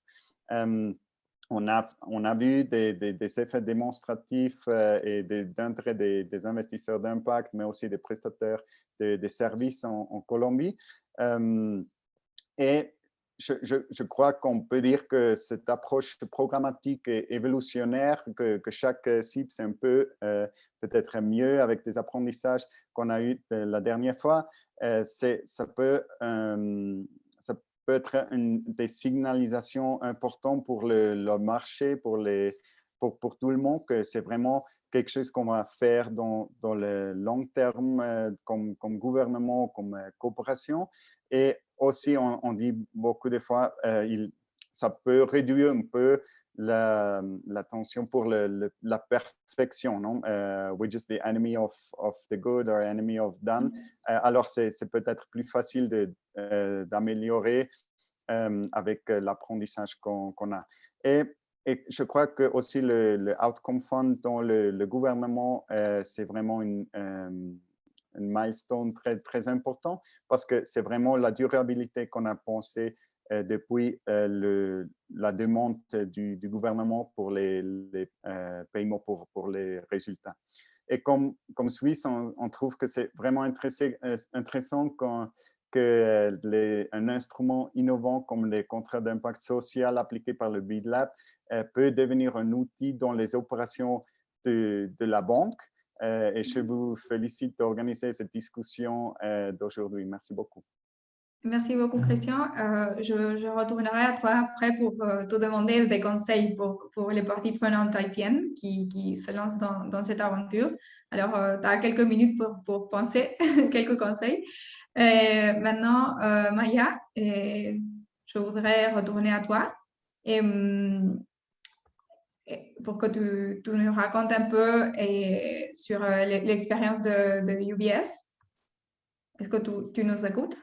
On a vu des effets démonstratifs et d'intérêt des investisseurs d'impact, mais aussi des prestataires de services en Colombie. Et je crois qu'on peut dire que cette approche programmatique et évolutionnaire, que chaque cible, c'est un peu peut-être mieux avec des apprentissages qu'on a eu la dernière fois, ça peut être des signalisations importantes pour le marché, pour tout le monde, que c'est vraiment quelque chose qu'on va faire dans le long terme comme gouvernement, comme coopération. Et aussi, on dit beaucoup de fois, ça peut réduire un peu la tension pour la perfection, non? Which is the enemy of the good or enemy of done. Alors, c'est peut-être plus facile d'améliorer avec l'apprentissage qu'on a. Et je crois que aussi le Outcome Fund dans le gouvernement, c'est vraiment une milestone très, très important parce que c'est vraiment la durabilité qu'on a pensé depuis la demande du gouvernement pour les paiements pour les résultats. Et comme Suisse, on trouve que c'est vraiment intéressant qu'un instrument innovant comme les contrats d'impact social appliqués par le BID Lab peut devenir un outil dans les opérations de la banque. Et je vous félicite d'organiser cette discussion d'aujourd'hui. Merci beaucoup. Merci beaucoup, Christian. Je retournerai à toi après pour te demander des conseils pour les parties prenantes haïtiennes qui se lancent dans cette aventure. Alors, tu as quelques minutes pour penser quelques conseils. Maintenant, Maya, je voudrais retourner à toi pour que tu nous racontes un peu sur l'expérience de UBS. Est-ce que tu nous écoutes?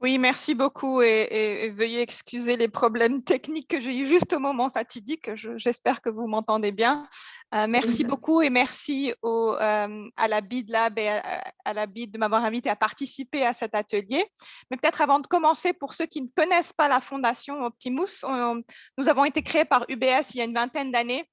Oui, merci beaucoup et veuillez excuser les problèmes techniques que j'ai eu juste au moment fatidique. J'espère que vous m'entendez bien. Merci beaucoup et merci à la BID Lab et à la BID de m'avoir invité à participer à cet atelier. Mais peut-être avant de commencer, pour ceux qui ne connaissent pas la Fondation Optimus, nous avons été créés par UBS il y a une vingtaine d'années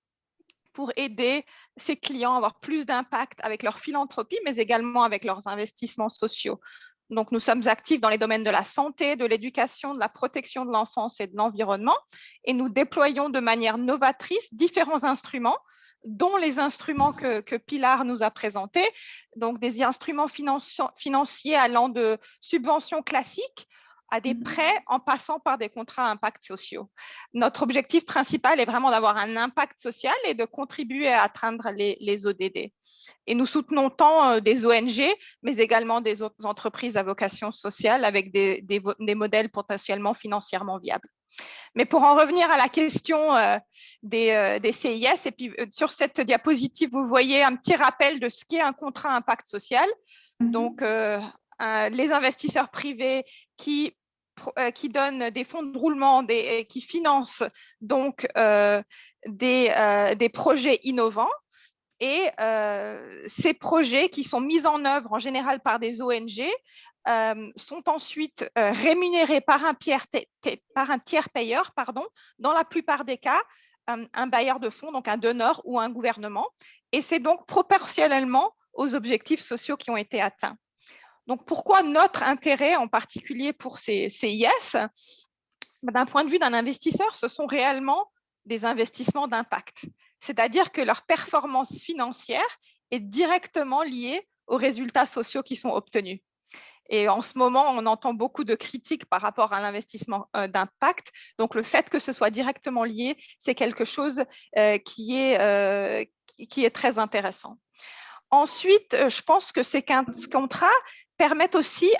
pour aider ses clients à avoir plus d'impact avec leur philanthropie, mais également avec leurs investissements sociaux. Donc, nous sommes actifs dans les domaines de la santé, de l'éducation, de la protection de l'enfance et de l'environnement, et nous déployons de manière novatrice différents instruments, dont les instruments que Pilar nous a présentés, donc des instruments financiers allant de subventions classiques à des prêts en passant par des contrats à impact sociaux. Notre objectif principal est vraiment d'avoir un impact social et de contribuer à atteindre les ODD. Et nous soutenons tant des ONG, mais également des autres entreprises à vocation sociale avec des modèles potentiellement financièrement viables. Mais pour en revenir à la question des CIS, et puis sur cette diapositive, vous voyez un petit rappel de ce qu'est un contrat impact social. Donc, les investisseurs privés qui donnent des fonds de roulement, qui financent donc des projets innovants. Et ces projets qui sont mis en œuvre en général par des ONG sont ensuite rémunérés par un tiers payeur, dans la plupart des cas, un bailleur de fonds, donc un donneur ou un gouvernement. Et c'est donc proportionnellement aux objectifs sociaux qui ont été atteints. Donc, pourquoi notre intérêt en particulier pour ces CIS? D'un point de vue d'un investisseur, ce sont réellement des investissements d'impact. C'est-à-dire que leur performance financière est directement liée aux résultats sociaux qui sont obtenus. Et en ce moment, on entend beaucoup de critiques par rapport à l'investissement d'impact. Donc, le fait que ce soit directement lié, c'est quelque chose qui est très intéressant. Ensuite, je pense que ces contrats permettent aussi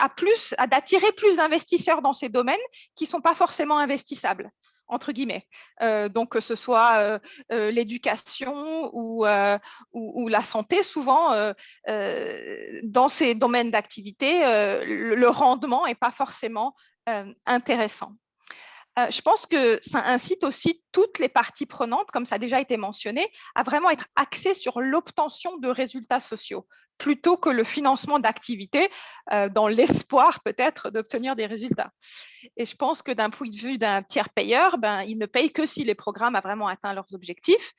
d'attirer plus d'investisseurs dans ces domaines qui ne sont pas forcément investissables, entre guillemets. Donc, que ce soit l'éducation ou la santé, souvent, dans ces domaines d'activité, le rendement n'est pas forcément intéressant. Je pense que ça incite aussi toutes les parties prenantes, comme ça a déjà été mentionné, à vraiment être axées sur l'obtention de résultats sociaux, plutôt que le financement d'activités dans l'espoir peut-être d'obtenir des résultats. Et je pense que d'un point de vue d'un tiers payeur, il ne paye que si les programmes ont vraiment atteint leurs objectifs.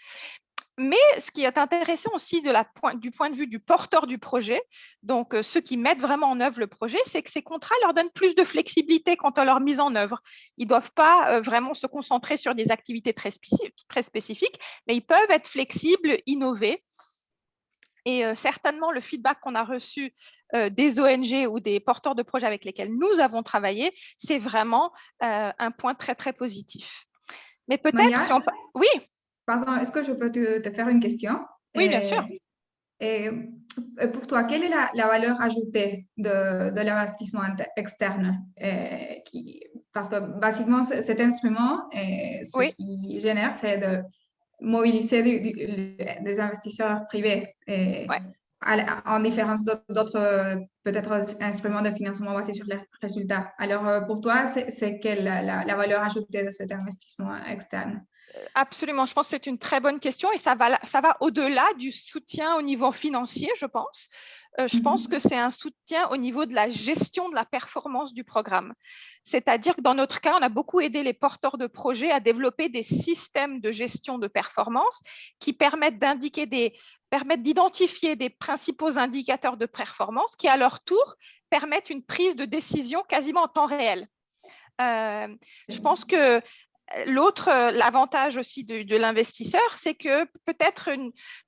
Mais ce qui est intéressant aussi du point de vue du porteur du projet, donc ceux qui mettent vraiment en œuvre le projet, c'est que ces contrats leur donnent plus de flexibilité quant à leur mise en œuvre. Ils ne doivent pas vraiment se concentrer sur des activités très spécifiques, mais ils peuvent être flexibles, innover. Et certainement, le feedback qu'on a reçu des ONG ou des porteurs de projets avec lesquels nous avons travaillé, c'est vraiment un point très, très positif. Mais peut-être si on... Oui. Pardon, est-ce que je peux te faire une question? Oui, bien sûr. Et pour toi, quelle est la valeur ajoutée de l'investissement externe? Parce que basiquement, cet instrument, ce qui génère, c'est de mobiliser des investisseurs privés en différence d'autres peut-être instruments de financement basés sur les résultats. Alors, pour toi, c'est quelle la valeur ajoutée de cet investissement externe? Absolument, je pense que c'est une très bonne question et ça va au-delà du soutien au niveau financier, je pense. Je pense que c'est un soutien au niveau de la gestion de la performance du programme. C'est-à-dire que dans notre cas, on a beaucoup aidé les porteurs de projets à développer des systèmes de gestion de performance qui permettent d'identifier des principaux indicateurs de performance qui, à leur tour, permettent une prise de décision quasiment en temps réel. Je pense que l'avantage aussi de l'investisseur, c'est que peut-être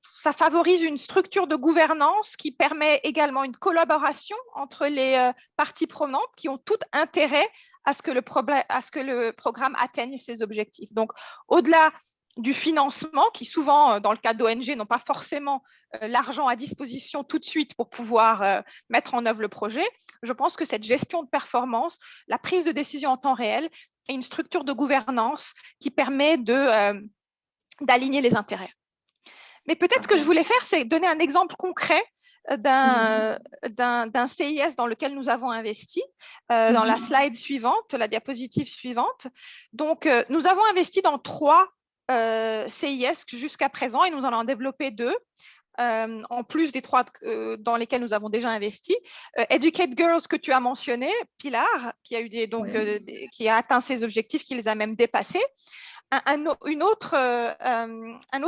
ça favorise une structure de gouvernance qui permet également une collaboration entre les parties prenantes qui ont tout intérêt à ce que le programme atteigne ses objectifs. Donc, au-delà du financement, qui souvent, dans le cas d'ONG, n'ont pas forcément l'argent à disposition tout de suite pour pouvoir mettre en œuvre le projet, je pense que cette gestion de performance, la prise de décision en temps réel, et une structure de gouvernance qui permet d'aligner les intérêts. Mais peut-être ce que je voulais faire, c'est donner un exemple concret d'un CIS dans lequel nous avons investi. Dans la slide suivante, la diapositive suivante. Donc, nous avons investi dans 3 CIS jusqu'à présent et nous en avons développé 2. En plus des 3 dans lesquels nous avons déjà investi. Educate Girls que tu as mentionné, Pilar, qui a, qui a atteint ses objectifs, qui les a même dépassés. Un autre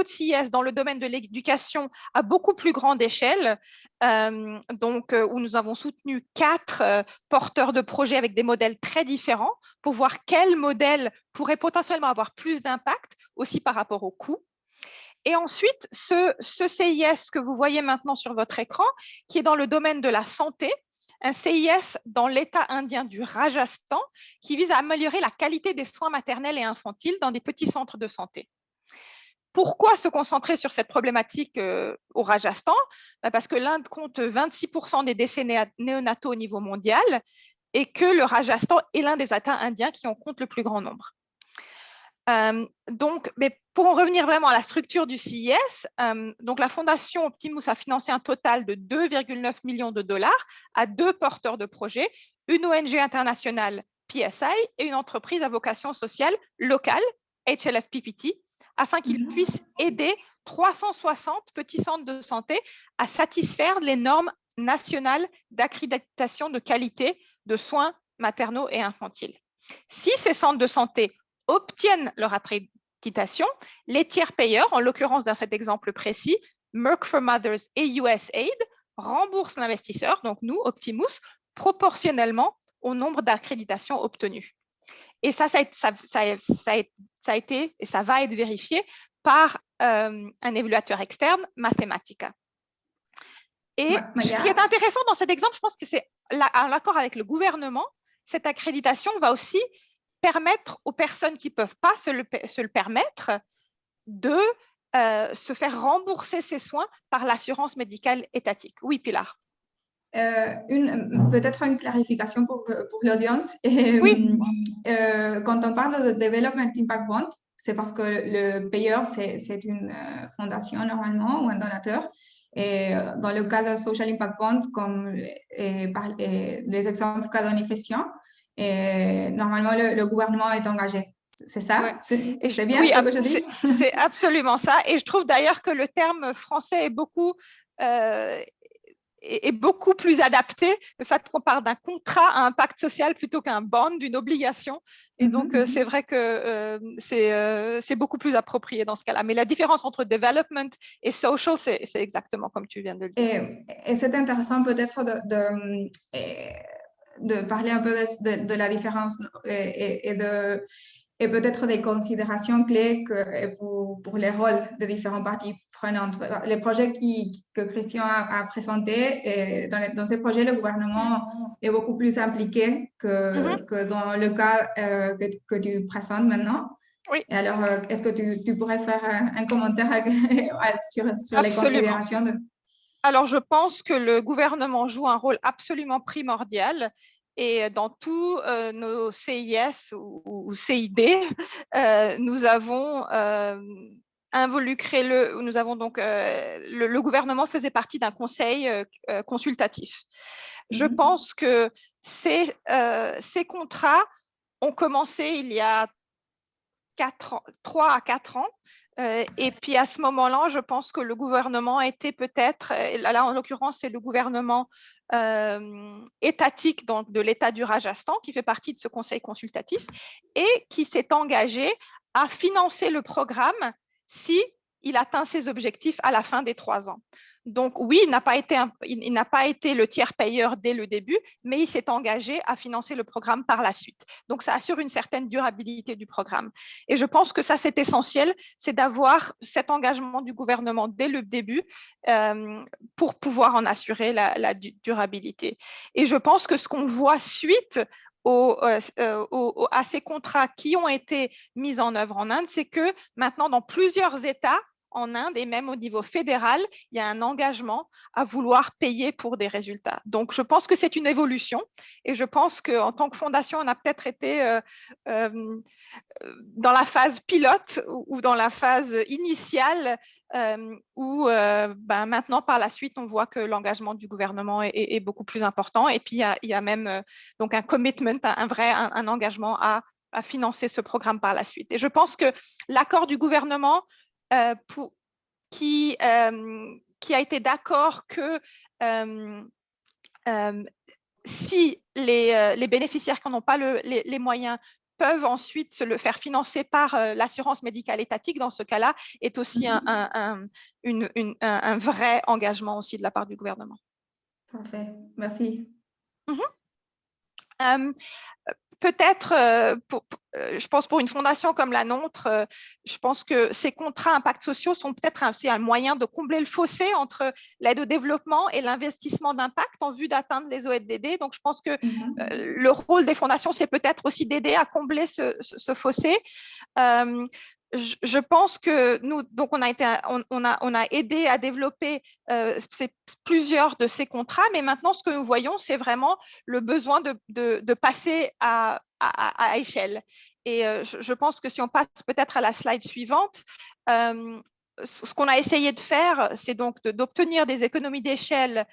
CIS dans le domaine de l'éducation à beaucoup plus grande échelle, où nous avons soutenu 4 porteurs de projets avec des modèles très différents pour voir quel modèle pourrait potentiellement avoir plus d'impact aussi par rapport au coût. Et ensuite, ce CIS que vous voyez maintenant sur votre écran, qui est dans le domaine de la santé, un CIS dans l'État indien du Rajasthan, qui vise à améliorer la qualité des soins maternels et infantiles dans des petits centres de santé. Pourquoi se concentrer sur cette problématique au Rajasthan? Parce que l'Inde compte 26% des décès néonataux au niveau mondial et que le Rajasthan est l'un des États indiens qui en compte le plus grand nombre. Mais pour en revenir vraiment à la structure du CIS, donc la fondation Optimus a financé un total de 2,9 millions de dollars à 2 porteurs de projets, une ONG internationale PSI et une entreprise à vocation sociale locale, HLF PPT, afin qu'ils puissent aider 360 petits centres de santé à satisfaire les normes nationales d'accréditation de qualité de soins maternaux et infantiles. Si ces centres de santé obtiennent leur accréditation, les tiers payeurs, en l'occurrence dans cet exemple précis, Merck for Mothers et USAID, remboursent l'investisseur, donc nous, Optimus, proportionnellement au nombre d'accréditations obtenues. Et ça a été et ça va être vérifié par un évaluateur externe, Mathematica. Et ce qui est intéressant dans cet exemple, je pense que c'est en accord avec le gouvernement, cette accréditation va aussi permettre aux personnes qui ne peuvent pas se le permettre de se faire rembourser ces soins par l'assurance médicale étatique. Oui, Pilar. Peut-être une clarification pour l'audience. Oui. Quand on parle de Development Impact Bond, c'est parce que le payeur, c'est une fondation normalement ou un donateur. Et dans le cas de Social Impact Bond, comme les exemples qu'a donné Christian, normalement, le gouvernement est engagé. C'est ça? Ouais. C'est bien ce que je dis? C'est absolument ça. Et je trouve d'ailleurs que le terme français est beaucoup plus adapté, le fait qu'on parle d'un contrat à impact social plutôt qu'un bond, d'une obligation. Et donc, c'est vrai que c'est beaucoup plus approprié dans ce cas-là. Mais la différence entre development et social, c'est exactement comme tu viens de le dire. Et c'est intéressant peut-être de parler un peu de la différence et peut-être des considérations clés pour les rôles des différentes parties prenantes. Les projets que Christian a présentés, dans ces projets, le gouvernement est beaucoup plus impliqué que dans le cas que tu présentes maintenant. Oui. Et alors, est-ce que tu pourrais faire un commentaire sur les considérations Alors, je pense que le gouvernement joue un rôle absolument primordial. Et dans tous nos CIS ou CID, nous avons involucré le gouvernement faisait partie d'un conseil consultatif. Je pense que ces contrats ont commencé il y a 3 à 4 ans. Et puis à ce moment-là, je pense que le gouvernement était peut-être, là en l'occurrence, c'est le gouvernement étatique donc, de l'État du Rajasthan qui fait partie de ce conseil consultatif et qui s'est engagé à financer le programme si il atteint ses objectifs à la fin des 3 ans. Donc oui, il n'a pas été le tiers payeur dès le début, mais il s'est engagé à financer le programme par la suite. Donc ça assure une certaine durabilité du programme. Et je pense que ça, c'est essentiel, c'est d'avoir cet engagement du gouvernement dès le début pour pouvoir en assurer la durabilité. Et je pense que ce qu'on voit suite à ces contrats qui ont été mis en œuvre en Inde, c'est que maintenant, dans plusieurs États, en Inde et même au niveau fédéral, il y a un engagement à vouloir payer pour des résultats. Donc, je pense que c'est une évolution et je pense qu'en tant que fondation, on a peut-être été dans la phase pilote ou dans la phase initiale où maintenant, par la suite, on voit que l'engagement du gouvernement est beaucoup plus important. Et puis, il y a même donc un commitment, un engagement à financer ce programme par la suite. Et je pense que l'accord du gouvernement qui a été d'accord que si les bénéficiaires qui n'ont pas les moyens peuvent ensuite se le faire financer par l'assurance médicale étatique, dans ce cas-là, est aussi un vrai engagement aussi de la part du gouvernement. Parfait, merci. Peut-être, je pense pour une fondation comme la nôtre, je pense que ces contrats impacts sociaux sont peut-être aussi un moyen de combler le fossé entre l'aide au développement et l'investissement d'impact en vue d'atteindre les ODD. Donc, je pense que le rôle des fondations, c'est peut-être aussi d'aider à combler ce fossé. Je pense que nous, donc on a aidé à développer plusieurs de ces contrats, mais maintenant, ce que nous voyons, c'est vraiment le besoin de passer à échelle. Et je pense que si on passe peut-être à la slide suivante, ce qu'on a essayé de faire, c'est donc d'obtenir des économies d'échelle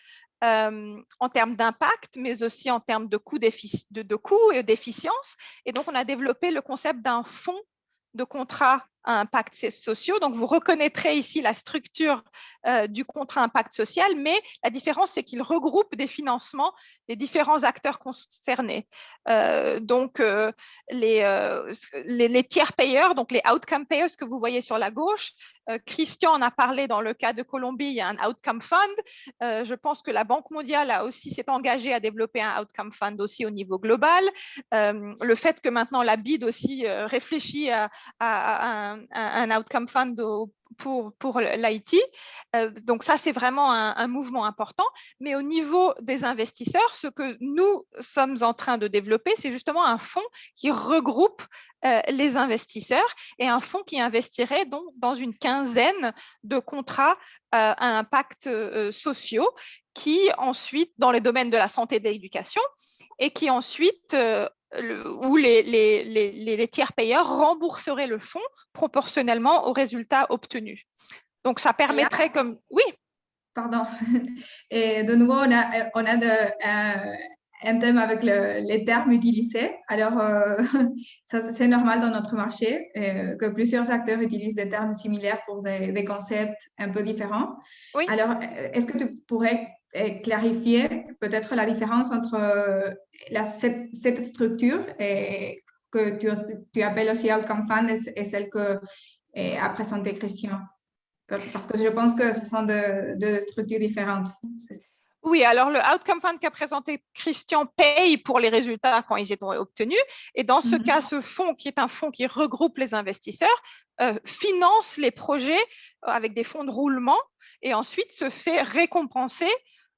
en termes d'impact, mais aussi en termes de coûts et d'efficience. Et donc, on a développé le concept d'un fonds de contrat à impact sociaux. Donc, vous reconnaîtrez ici la structure du contrat impact social, mais la différence, c'est qu'il regroupe des financements des différents acteurs concernés. Donc, les tiers payeurs, donc les outcome payers que vous voyez sur la gauche, Christian en a parlé dans le cas de Colombie, il y a un outcome fund. Je pense que la Banque mondiale s'est engagée à développer un outcome fund aussi au niveau global. Le fait que maintenant la BID aussi réfléchit à un outcome fund pour l'IT. Donc ça, c'est vraiment un mouvement important. Mais au niveau des investisseurs, ce que nous sommes en train de développer, c'est justement un fonds qui regroupe les investisseurs et un fonds qui investirait donc dans une quinzaine de contrats à impact sociaux qui ensuite, dans les domaines de la santé et de l'éducation, et qui ensuite où les tiers payeurs rembourseraient le fonds proportionnellement aux résultats obtenus. Donc, ça permettrait comme… Oui. Pardon. Et de nouveau, on a un thème avec les termes utilisés. Alors, c'est normal dans notre marché que plusieurs acteurs utilisent des termes similaires pour des concepts un peu différents. Oui. Alors, est-ce que tu pourrais clarifier peut-être la différence entre cette structure que tu appelles aussi Outcome Fund et celle que a présenté Christian? Parce que je pense que ce sont deux structures différentes. Oui, alors le Outcome Fund qu'a présenté Christian paye pour les résultats quand ils sont obtenus. Et dans ce cas, ce fonds, qui est un fonds qui regroupe les investisseurs, finance les projets avec des fonds de roulement et ensuite se fait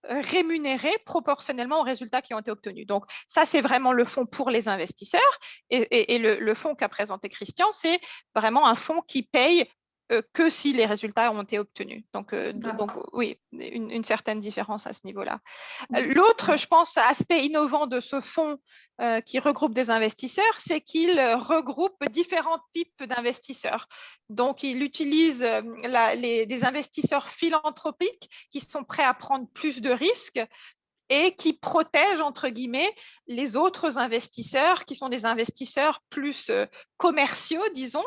rémunérer proportionnellement aux résultats qui ont été obtenus. Donc, ça, c'est vraiment le fonds pour les investisseurs. Et le fonds qu'a présenté Christian, c'est vraiment un fonds qui paye que si les résultats ont été obtenus. Donc oui, une certaine différence à ce niveau-là. L'autre, je pense, aspect innovant de ce fonds qui regroupe des investisseurs, c'est qu'il regroupe différents types d'investisseurs. Donc, il utilise des investisseurs philanthropiques qui sont prêts à prendre plus de risques et qui protègent, entre guillemets, les autres investisseurs qui sont des investisseurs plus commerciaux, disons,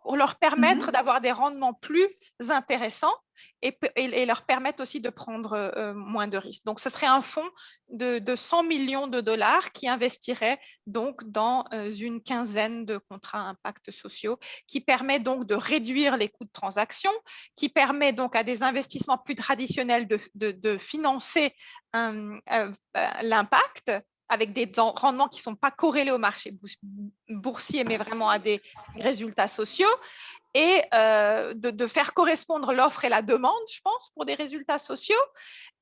pour leur permettre d'avoir des rendements plus intéressants et leur permettre aussi de prendre moins de risques. Donc, ce serait un fonds de 100 millions de dollars qui investirait donc dans une quinzaine de contrats à impact sociaux, qui permet donc de réduire les coûts de transaction, qui permet donc à des investissements plus traditionnels de financer l'impact avec des rendements qui ne sont pas corrélés au marché boursier, mais vraiment à des résultats sociaux, et de faire correspondre l'offre et la demande, je pense, pour des résultats sociaux,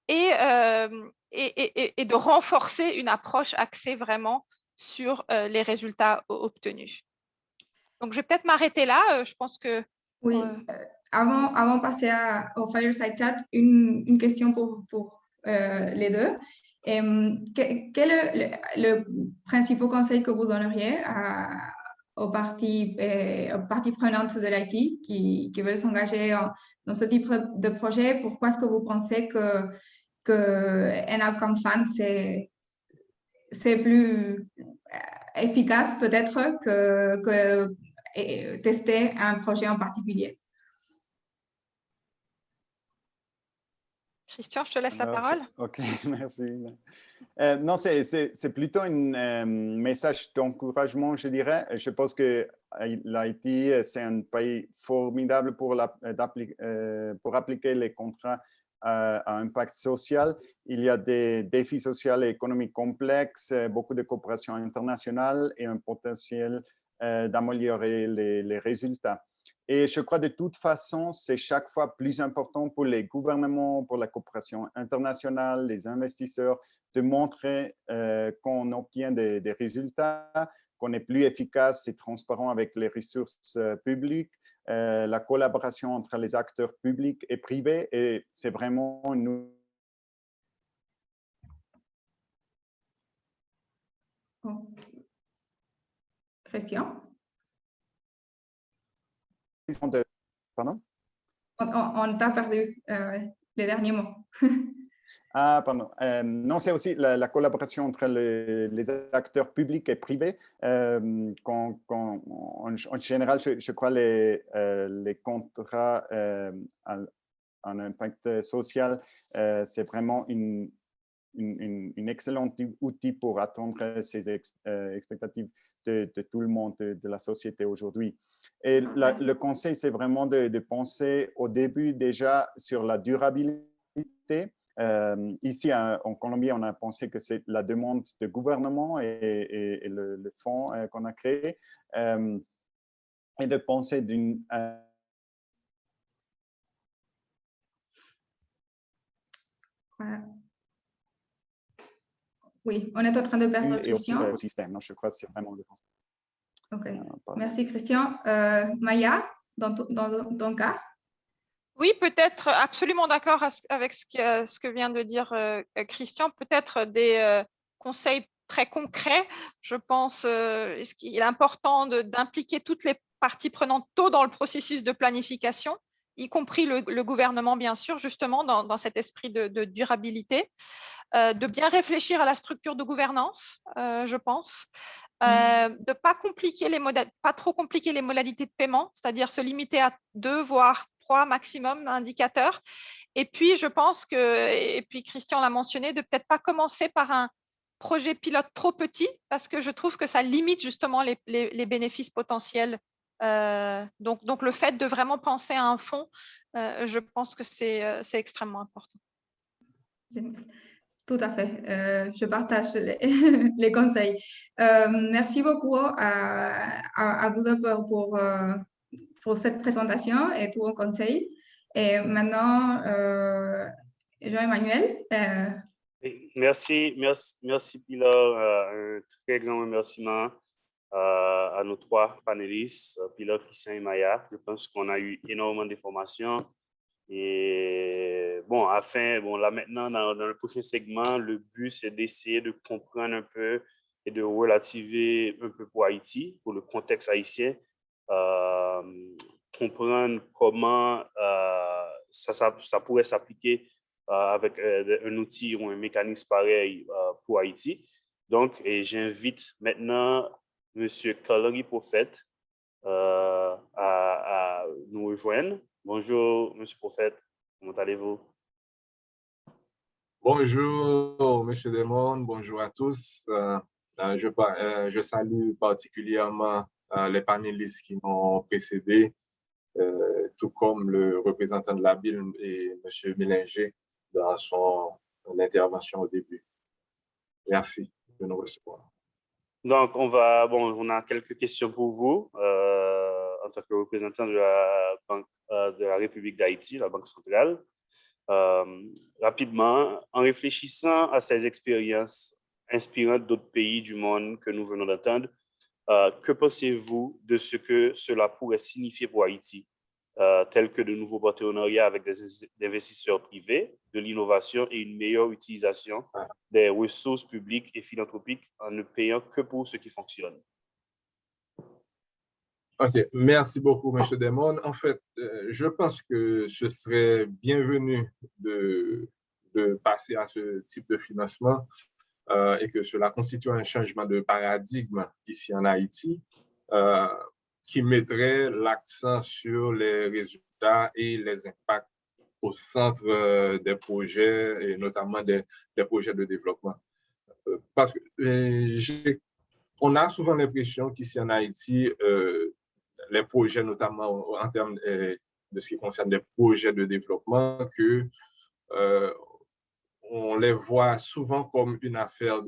et de renforcer une approche axée vraiment sur les résultats obtenus. Donc, je vais peut-être m'arrêter là. Je pense que… Oui, avant de passer au Fireside Chat, une question pour les deux. Quel est le principal conseil que vous donneriez aux parties prenantes de l'IT qui veulent s'engager dans ce type de projet? Pourquoi est-ce que vous pensez qu'un outcome fund, c'est plus efficace peut-être que tester un projet en particulier? Christian, je te laisse la Alors, parole. OK, merci. Non, c'est plutôt un message d'encouragement, je dirais. Je pense que l'Haïti, c'est un pays formidable pour appliquer les contrats à impact social. Il y a des défis sociaux et économiques complexes, beaucoup de coopération internationale et un potentiel d'améliorer les résultats. Et je crois de toute façon, c'est chaque fois plus important pour les gouvernements, pour la coopération internationale, les investisseurs, de montrer qu'on obtient des résultats, qu'on est plus efficace et transparent avec les ressources publiques, la collaboration entre les acteurs publics et privés. Et c'est vraiment nous. Christian? Pardon? On t'a perdu les derniers mots. Ah, pardon. Non, c'est aussi la collaboration entre les acteurs publics et privés. En général, je crois les contrats en impact social, c'est vraiment une excellent outil pour atteindre ces expectatives de tout le monde, de la société aujourd'hui. Et le conseil, c'est vraiment de penser au début déjà sur la durabilité. Ici, en Colombie, on a pensé que c'est la demande de gouvernement et le fonds qu'on a créé, et de penser d'une... Oui, on est en train de perdre et aussi Christian. le système. Non, je crois que c'est vraiment le conseil. OK. Merci, Christian. Maya, dans ton cas? Oui, peut-être absolument d'accord avec ce que vient de dire Christian. Peut-être des conseils très concrets. Je pense qu'il est important d'impliquer toutes les parties prenantes tôt dans le processus de planification, y compris le gouvernement, bien sûr, justement, dans cet esprit de durabilité. De bien réfléchir à la structure de gouvernance, je pense. De pas trop compliquer les modalités de paiement, c'est-à-dire se limiter à 2 voire 3 maximum indicateurs. Et puis, je pense que, et puis Christian l'a mentionné, de peut-être pas commencer par un projet pilote trop petit, parce que je trouve que ça limite justement les bénéfices potentiels. Donc, le fait de vraiment penser à un fonds, je pense que c'est extrêmement important. Tout à fait. Je partage les conseils. Merci beaucoup à vous deux pour cette présentation et tous vos conseils. Et maintenant, Jean-Emmanuel. Merci Pilar. Un très grand remerciement à nos 3 panélistes, Pilar, Christian et Maya. Je pense qu'on a eu énormément d'informations. Et bon, là maintenant, dans le prochain segment, le but, c'est d'essayer de comprendre un peu et de relativiser un peu pour Haïti, pour le contexte haïtien, comprendre comment ça pourrait s'appliquer avec un outil ou un mécanisme pareil pour Haïti. Donc, j'invite maintenant M. Kalari Prophète à nous rejoindre. Bonjour, M. Prophète, comment allez-vous? Bonjour, M. Desmonds, bonjour à tous. Je salue particulièrement les panélistes qui m'ont précédé, tout comme le représentant de la BIL et M. Mélinger dans son intervention au début. Merci de nous recevoir. Donc, on a quelques questions pour vous en tant que représentant de la Banque de la République d'Haïti, la Banque centrale. Rapidement, en réfléchissant à ces expériences inspirantes d'autres pays du monde que nous venons d'entendre, que pensez-vous de ce que cela pourrait signifier pour Haïti, tels que de nouveaux partenariats avec des investisseurs privés, de l'innovation et une meilleure utilisation des ressources publiques et philanthropiques en ne payant que pour ce qui fonctionne? OK, merci beaucoup, M. Desmondes. En fait, je pense que ce serait bienvenu de passer à ce type de financement et que cela constitue un changement de paradigme ici en Haïti euh, qui mettrait l'accent sur les résultats et les impacts au centre des projets et notamment des projets de développement. Parce que on a souvent l'impression qu'ici en Haïti, les projets, notamment en termes de ce qui concerne les projets de développement, que on les voit souvent comme une affaire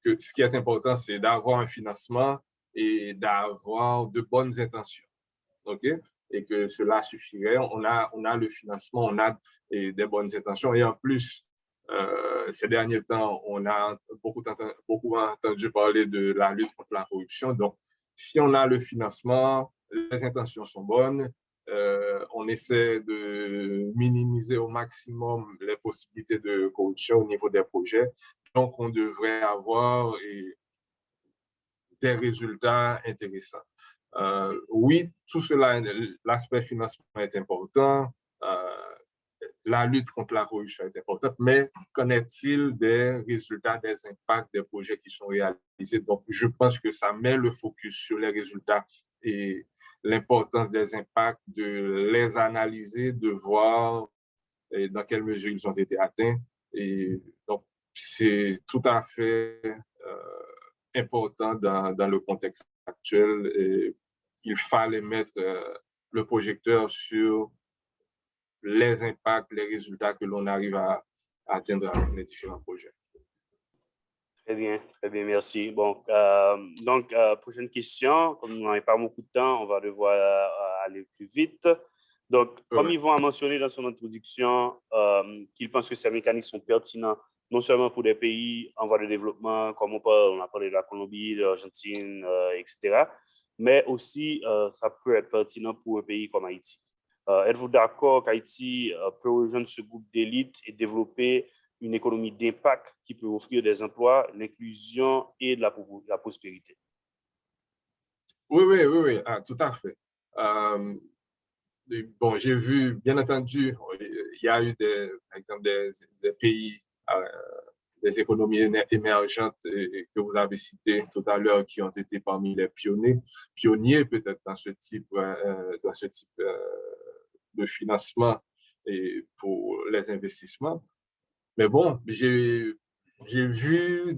que ce qui est important, c'est d'avoir un financement et d'avoir de bonnes intentions. OK? Et que cela suffirait. On a le financement, on a des bonnes intentions. Et en plus, ces derniers temps, on a beaucoup entendu parler de la lutte contre la corruption. Donc, si on a le financement, les intentions sont bonnes, on essaie de minimiser au maximum les possibilités de corruption au niveau des projets. Donc, on devrait avoir des résultats intéressants. Oui, tout cela, l'aspect financement est important, la lutte contre la corruption est importante, mais qu'en est-il des résultats, des impacts des projets qui sont réalisés? Donc, je pense que ça met le focus sur les résultats et l'importance des impacts, de les analyser, de voir dans quelle mesure ils ont été atteints. Et donc, c'est tout à fait important dans le contexte actuel. Et il fallait mettre le projecteur sur les impacts, les résultats que l'on arrive à atteindre avec les différents projets. Très bien, merci. Bon, donc, prochaine question. Comme nous n'avons pas beaucoup de temps, on va devoir aller plus vite. Donc, comme Yvon a mentionné dans son introduction qu'il pense que ces mécanismes sont pertinents non seulement pour des pays en voie de développement, comme on a parlé de la Colombie, de l'Argentine, etc., mais aussi ça peut être pertinent pour un pays comme Haïti. Êtes-vous d'accord qu'Haïti peut rejoindre ce groupe d'élite et développer une économie d'impact qui peut offrir des emplois, l'inclusion et de la prospérité? Oui, tout à fait. Bon, j'ai vu, bien entendu, il y a eu par exemple des pays, des économies émergentes que vous avez citées tout à l'heure qui ont été parmi les pionniers peut-être dans ce type de financement et pour les investissements. Mais bon, j'ai vu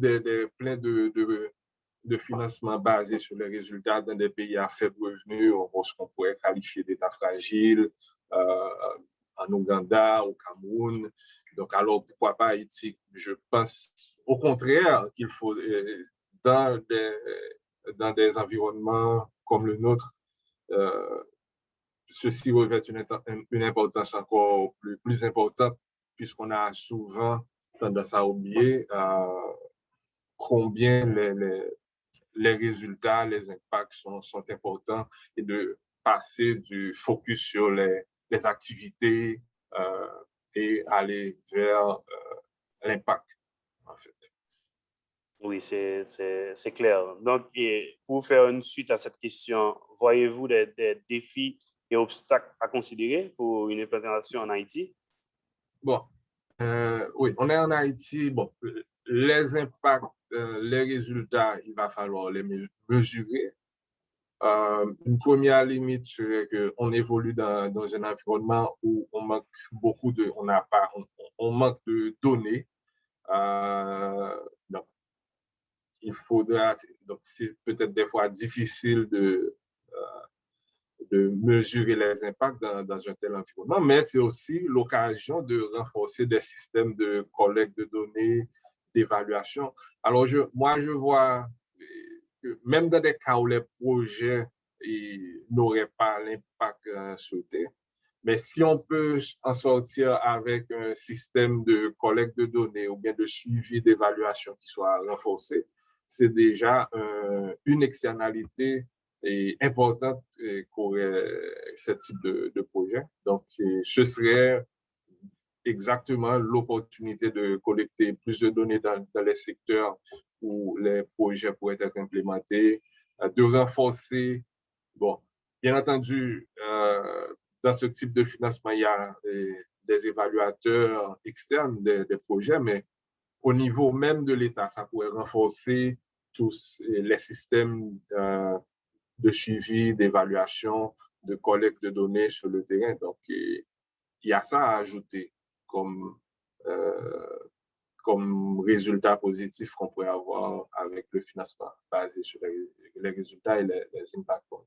plein de financements basés sur les résultats dans des pays à faible revenu, ce qu'on pourrait qualifier d'état fragile, en Ouganda, au Cameroun. Donc, alors, pourquoi pas Haïti? Je pense au contraire qu'il faut, dans des environnements comme le nôtre, ceci revêt une importance encore plus importante, puisqu'on a souvent tendance à oublier combien les résultats, les impacts sont importants et de passer du focus sur les activités et aller vers l'impact, en fait. Oui, c'est clair. Donc, et pour faire une suite à cette question, voyez-vous des défis et obstacles à considérer pour une implantation en Haïti? Bon, oui, on est en Haïti. Bon, les impacts, les résultats, il va falloir les mesurer. Une première limite serait qu'on évolue dans un environnement où on manque on manque de données. Donc, donc c'est peut-être des fois difficile de mesurer les impacts dans un tel environnement, mais c'est aussi l'occasion de renforcer des systèmes de collecte de données, d'évaluation. Alors, moi, je vois que même dans des cas où les projets n'auraient pas l'impact souhaité, mais si on peut en sortir avec un système de collecte de données ou bien de suivi d'évaluation qui soit renforcé, c'est déjà une externalité importante qu'aurait ce type de projet. Donc, ce serait exactement l'opportunité de collecter plus de données dans les secteurs où les projets pourraient être implémentés, de renforcer Bien entendu, dans ce type de financement, il y a des évaluateurs externes des projets, mais au niveau même de l'État, ça pourrait renforcer tous les systèmes de suivi, d'évaluation, de collecte de données sur le terrain. Donc, il y a ça à ajouter comme résultat positif qu'on pourrait avoir avec le financement basé sur les résultats et les impact points.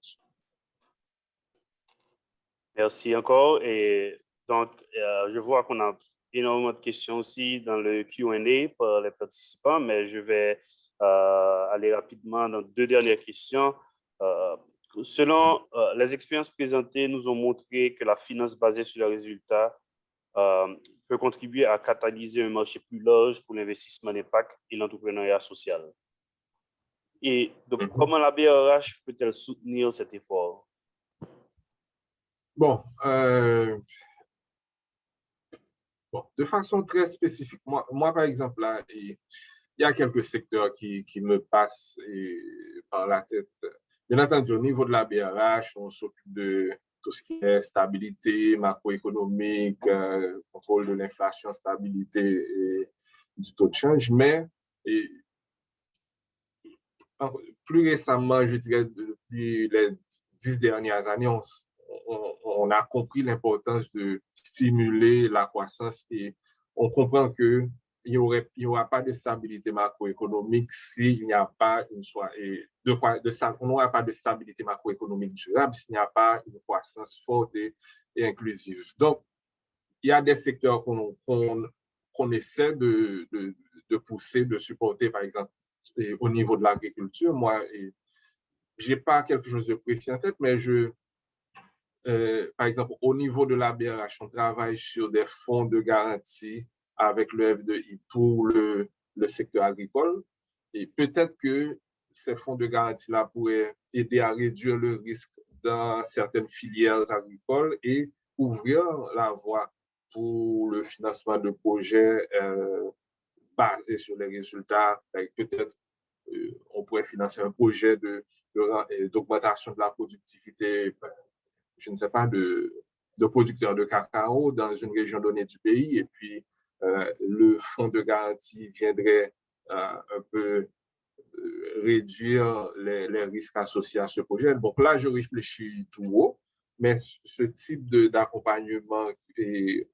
Merci encore. Et donc, je vois qu'on a énormément de questions aussi dans le Q&A par les participants, mais je vais aller rapidement dans 2 dernières questions. Selon les expériences présentées, nous ont montré que la finance basée sur les résultats peut contribuer à catalyser un marché plus large pour l'investissement d'impact et l'entrepreneuriat social. Et donc, comment la BRH peut-elle soutenir cet effort? Bon, de façon très spécifique, moi par exemple, là, il y a quelques secteurs qui me passent par la tête. Bien entendu, au niveau de la BRH, on s'occupe de tout ce qui est stabilité macroéconomique, contrôle de l'inflation, stabilité et du taux de change, mais plus récemment, je dirais, depuis les 10 dernières années, on a compris l'importance de stimuler la croissance et on comprend qu'il n'y aura pas de stabilité macroéconomique s'il n'y a pas on n'aura pas de stabilité macroéconomique durable s'il n'y a pas une croissance forte et inclusive. Donc, il y a des secteurs qu'on essaie de pousser, de supporter, par exemple, au niveau de l'agriculture. Moi, je n'ai pas quelque chose de précis en tête, mais par exemple, au niveau de la BRH, on travaille sur des fonds de garantie avec le FDI pour le secteur agricole. Et peut-être que ces fonds de garantie-là pourraient aider à réduire le risque dans certaines filières agricoles et ouvrir la voie pour le financement de projets basés sur les résultats. Peut-être on pourrait financer un projet d'augmentation de la productivité, je ne sais pas, de producteurs de cacao dans une région donnée du pays. Et puis, le fonds de garantie viendrait un peu réduire les risques associés à ce projet. Donc là, je réfléchis tout haut, mais ce type d'accompagnement et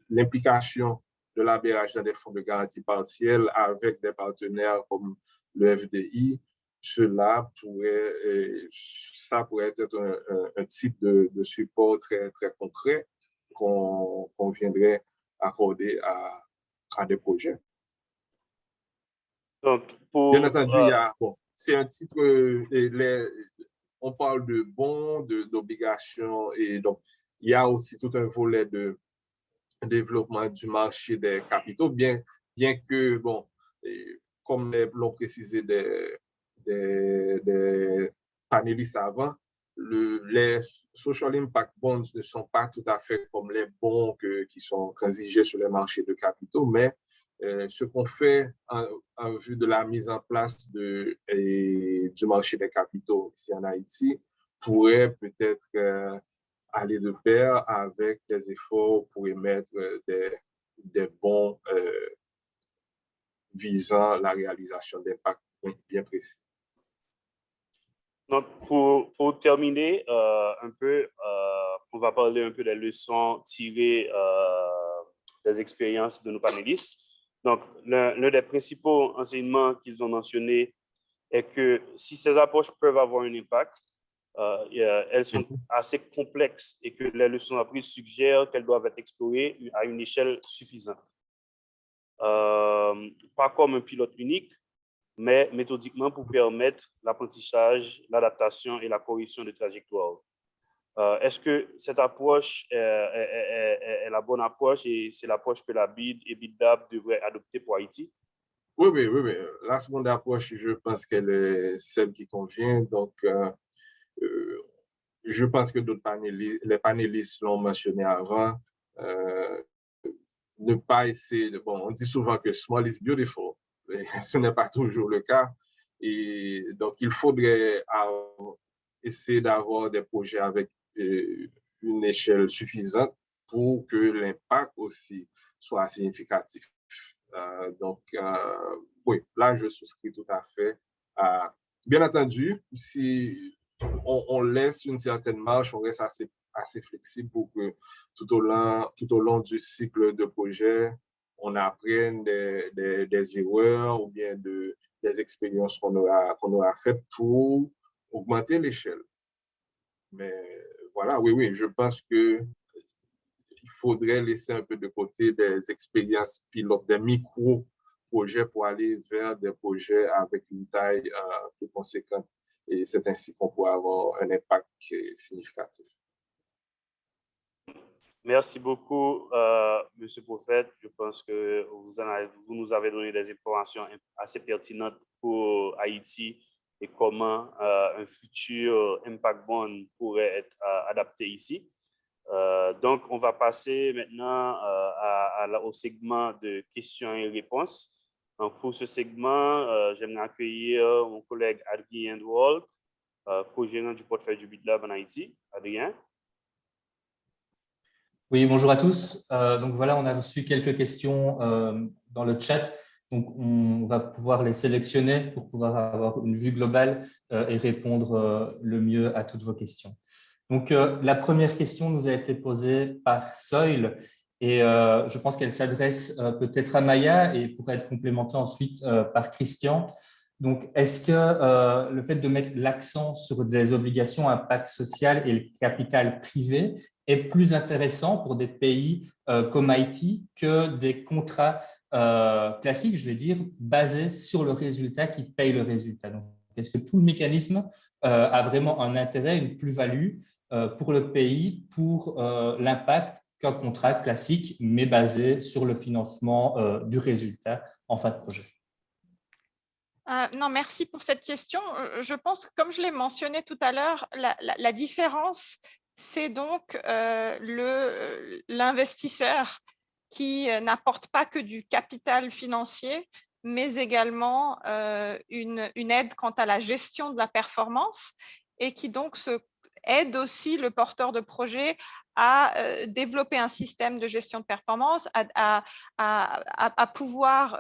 l'implication de la BRH dans des fonds de garantie partielle avec des partenaires comme le FDI, ça pourrait être un type de support très, très concret qu'on viendrait accorder à des projets. Donc, bien entendu, c'est un titre, on parle de bons, d'obligations, et donc il y a aussi tout un volet de développement du marché des capitaux, bien que, comme l'ont précisé des panélistes avant, les social impact bonds ne sont pas tout à fait comme les bons qui sont transigés sur les marchés de capitaux, mais ce qu'on fait en vue de la mise en place du marché des capitaux ici en Haïti pourrait peut-être aller de pair avec des efforts pour émettre des bons visant la réalisation d'impacts bien précis. Donc, pour terminer un peu, on va parler un peu des leçons tirées des expériences de nos panélistes. Donc, l'un des principaux enseignements qu'ils ont mentionnés est que si ces approches peuvent avoir un impact, elles sont assez complexes et que les leçons apprises suggèrent qu'elles doivent être explorées à une échelle suffisante. Pas comme un pilote unique, mais méthodiquement pour permettre l'apprentissage, l'adaptation et la correction de trajectoire. Est-ce que cette approche est la bonne approche et c'est l'approche que la BID et BIDLAB devraient adopter pour Haïti? Oui. La seconde approche, je pense qu'elle est celle qui convient. Donc, je pense que les panélistes l'ont mentionné avant. Ne pas essayer de... on dit souvent que small is beautiful. Ce n'est pas toujours le cas. Et donc, il faudrait essayer d'avoir des projets avec une échelle suffisante pour que l'impact aussi soit significatif. Donc, oui, là, je souscris tout à fait. Bien entendu, si on laisse une certaine marge, on reste assez flexible pour que tout au long du cycle de projet, on apprenne des erreurs ou bien des expériences qu'on aura faites pour augmenter l'échelle. Mais voilà, oui, je pense qu'il faudrait laisser un peu de côté des expériences pilotes, des micro-projets pour aller vers des projets avec une taille plus conséquente. Et c'est ainsi qu'on pourra avoir un impact significatif. Merci beaucoup, Monsieur Prophète. Je pense que vous nous avez donné des informations assez pertinentes pour Haïti et comment un futur impact bond pourrait être adapté ici. Donc, on va passer maintenant au segment de questions et réponses. Donc, pour ce segment, j'aimerais accueillir mon collègue Adrien Dwalk, co-gérant du portefeuille du BitLab en Haïti. Adrien. Oui, bonjour à tous. Donc voilà, on a reçu quelques questions dans le chat. Donc, on va pouvoir les sélectionner pour pouvoir avoir une vue globale et répondre le mieux à toutes vos questions. Donc, la première question nous a été posée par Soil et je pense qu'elle s'adresse peut-être à Maya et pourrait être complémentée ensuite par Christian. Donc, est-ce que le fait de mettre l'accent sur des obligations à impact social et le capital privé est plus intéressant pour des pays comme Haïti que des contrats classiques, je vais dire, basés sur le résultat qui paye le résultat? Donc, est-ce que tout le mécanisme a vraiment un intérêt, une plus-value pour le pays, pour l'impact qu'un contrat classique, mais basé sur le financement du résultat en fin de projet? Non, merci pour cette question. Je pense que, comme je l'ai mentionné tout à l'heure, la différence, c'est donc l'investisseur qui n'apporte pas que du capital financier, mais également une aide quant à la gestion de la performance et qui donc aide aussi le porteur de projet à développer un système de gestion de performance, à pouvoir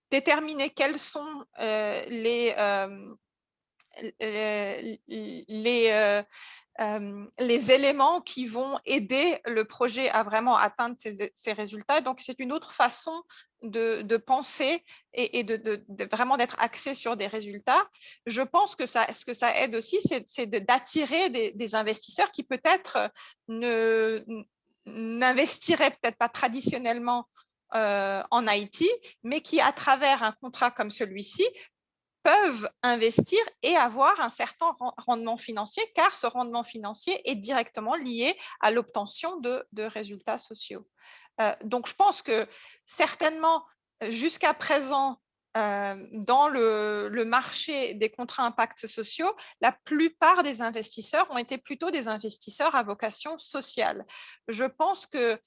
déterminer quels sont les éléments qui vont aider le projet à vraiment atteindre ces résultats. Donc, c'est une autre façon de penser et de vraiment d'être axé sur des résultats. Je pense que ce que ça aide aussi, c'est d'attirer des investisseurs qui peut-être n'investiraient peut-être pas traditionnellement en Haïti, mais qui, à travers un contrat comme celui-ci, peuvent investir et avoir un certain rendement financier, car ce rendement financier est directement lié à l'obtention de résultats sociaux. Donc, je pense que certainement, jusqu'à présent, dans le marché des contrats impact sociaux, la plupart des investisseurs ont été plutôt des investisseurs à vocation sociale. Je pense que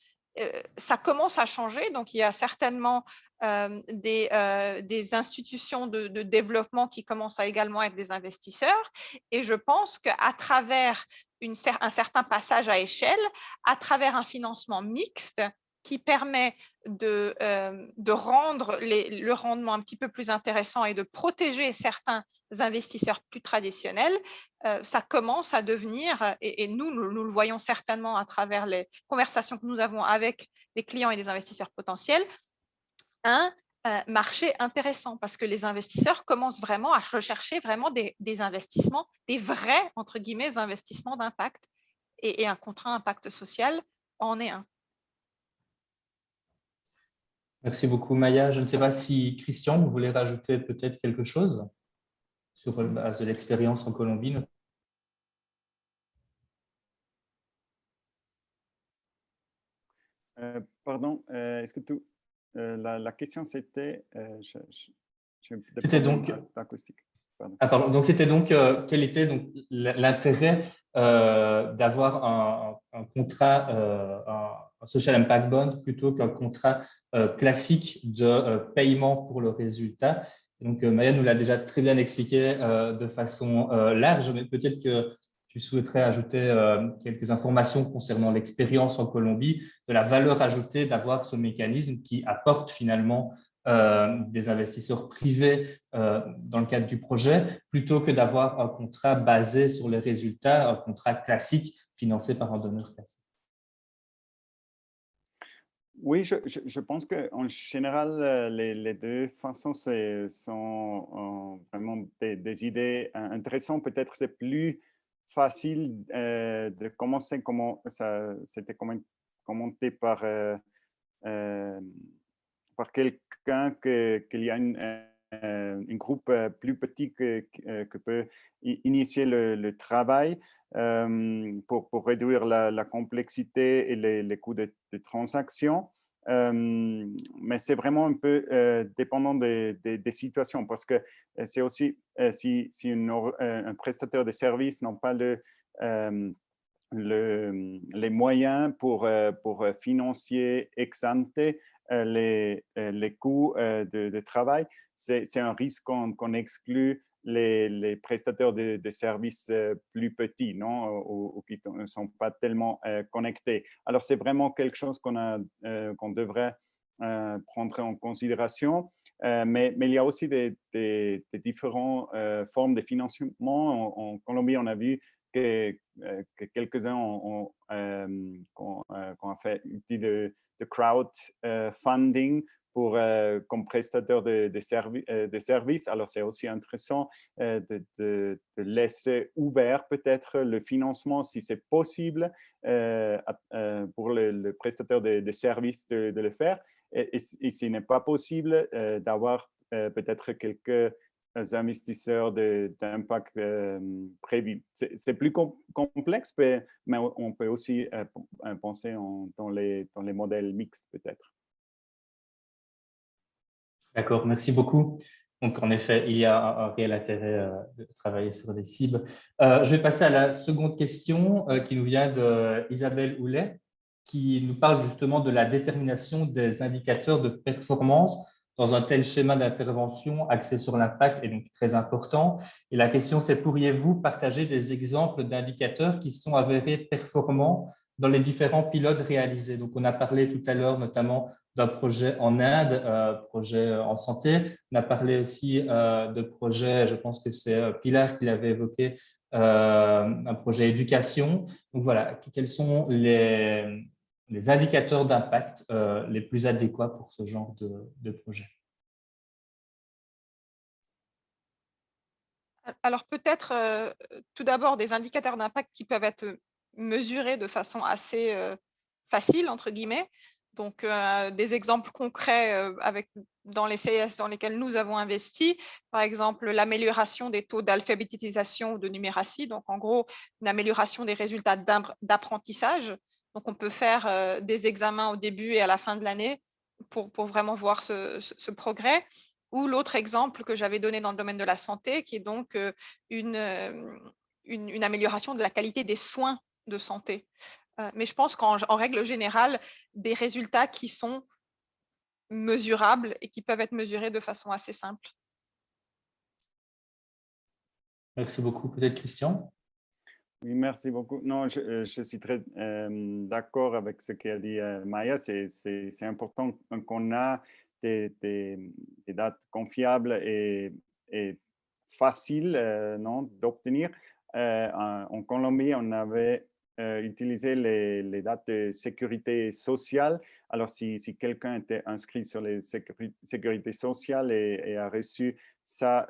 ça commence à changer, donc il y a certainement des institutions de développement qui commencent à également être des investisseurs, et je pense qu'à travers un certain passage à échelle, à travers un financement mixte qui permet de rendre le rendement un petit peu plus intéressant et de protéger certains investisseurs plus traditionnels, ça commence à devenir, et nous le voyons certainement à travers les conversations que nous avons avec des clients et des investisseurs potentiels, un marché intéressant, parce que les investisseurs commencent vraiment à rechercher vraiment des investissements, des vrais, entre guillemets, investissements d'impact, et un contrat impact social en est un. Merci beaucoup, Maya. Je ne sais pas si Christian, vous voulez rajouter peut-être quelque chose sur la base de l'expérience en Colombie. Pardon, est-ce que la question c'était… C'était donc… acoustique. Pardon. Donc, c'était donc quel était donc l'intérêt d'avoir un contrat, un social impact bond plutôt qu'un contrat classique de paiement pour le résultat, Donc, Maya nous l'a déjà très bien expliqué de façon large, mais peut-être que tu souhaiterais ajouter quelques informations concernant l'expérience en Colombie, de la valeur ajoutée d'avoir ce mécanisme qui apporte finalement des investisseurs privés dans le cadre du projet, plutôt que d'avoir un contrat basé sur les résultats, un contrat classique financé par un donneur classique. Oui, je pense qu'en général, les deux façons sont vraiment des idées intéressantes. Peut-être c'est plus facile de commencer, comment ça c'était commenté par quelqu'un qu'il y a une groupe plus petit que peut initier le travail pour réduire la complexité et les coûts de transaction. Mais c'est vraiment un peu dépendant des situations parce que c'est aussi si un prestataire de services n'a pas les moyens pour financer ex ante les coûts de travail, c'est un risque qu'on exclut les prestataires de services plus petits, non, ou qui ne sont pas tellement connectés. Alors, c'est vraiment quelque chose qu'on devrait prendre en considération. Mais il y a aussi des différentes formes de financement. En Colombie, on a vu que quelques-uns ont fait utile de crowdfunding comme prestataire de services. Alors, c'est aussi intéressant de laisser ouvert peut-être le financement, si c'est possible, pour le prestataire de services de le faire. Et s'il n'est pas possible, d'avoir peut-être quelques investisseurs d'impact prévus. C'est plus complexe, mais on peut aussi penser dans les modèles mixtes peut-être. D'accord, merci beaucoup. Donc, en effet, il y a un réel intérêt de travailler sur des cibles. Je vais passer à la seconde question qui nous vient d'Isabelle Houlet, qui nous parle justement de la détermination des indicateurs de performance dans un tel schéma d'intervention axé sur l'impact est donc très important. Et la question, c'est pourriez-vous partager des exemples d'indicateurs qui sont avérés performants dans les différents pilotes réalisés? Donc, on a parlé tout à l'heure notamment d'un projet en Inde, projet en santé. On a parlé aussi de projets, je pense que c'est Pilar qui l'avait évoqué, un projet éducation. Donc voilà, quels sont les indicateurs d'impact les plus adéquats pour ce genre de projet? Alors peut-être tout d'abord des indicateurs d'impact qui peuvent être mesurés de façon assez facile, entre guillemets. Donc des exemples concrets dans les CES dans lesquels nous avons investi, par exemple l'amélioration des taux d'alphabétisation ou de numératie, donc en gros une amélioration des résultats d'apprentissage. Donc on peut faire des examens au début et à la fin de l'année pour vraiment voir ce progrès. Ou l'autre exemple que j'avais donné dans le domaine de la santé, qui est donc une amélioration de la qualité des soins de santé. Mais je pense qu'en règle générale, des résultats qui sont mesurables et qui peuvent être mesurés de façon assez simple. Merci beaucoup. Peut-être Christian? Oui, merci beaucoup. Non, je suis très d'accord avec ce qu'a dit Maya. C'est important qu'on a des dates confiables et faciles d'obtenir. En Colombie, on avait utilisé les dates de sécurité sociale. Alors, si quelqu'un était inscrit sur les sécurités sociales et a reçu ça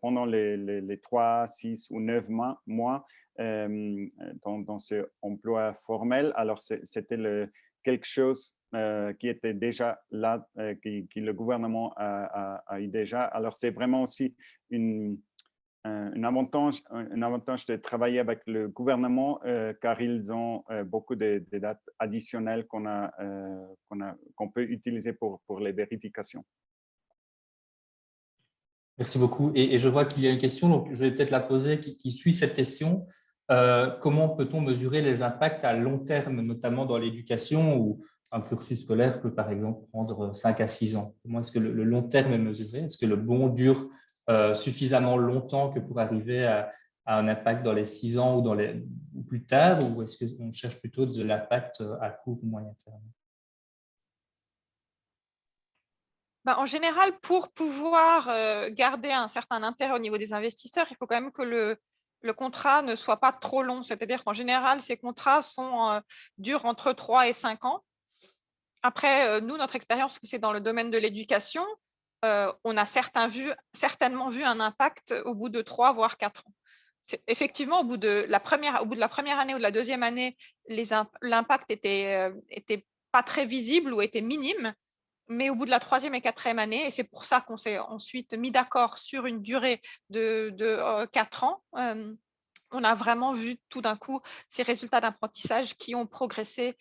pendant les 3, 6 ou 9 mois dans ce emploi formel, alors c'était quelque chose qui était déjà là, qui le gouvernement a eu déjà. Alors, c'est vraiment aussi un avantage de travailler avec le gouvernement car ils ont beaucoup de dates additionnelles qu'on peut utiliser pour les vérifications. Merci beaucoup. Et je vois qu'il y a une question, donc je vais peut-être la poser, qui suit cette question. Comment peut-on mesurer les impacts à long terme, notamment dans l'éducation, où un cursus scolaire peut par exemple prendre 5 à 6 ans. Comment est-ce que le long terme est mesuré? Est-ce que le bond dure suffisamment longtemps que pour arriver à un impact dans les 6 ans ou plus tard, ou est-ce qu'on cherche plutôt de l'impact à court ou moyen terme? En général, pour pouvoir garder un certain intérêt au niveau des investisseurs, il faut quand même que le contrat ne soit pas trop long. C'est-à-dire qu'en général, ces contrats durent entre 3 et 5 ans. Après, nous, notre expérience, c'est dans le domaine de l'éducation. On a certainement vu un impact au bout de 3 voire 4 ans. Effectivement, au bout de la première année ou de la deuxième année, l'impact était pas très visible ou était minime. Mais au bout de la troisième et quatrième année, et c'est pour ça qu'on s'est ensuite mis d'accord sur une durée de 4 ans, on a vraiment vu tout d'un coup ces résultats d'apprentissage qui ont progressé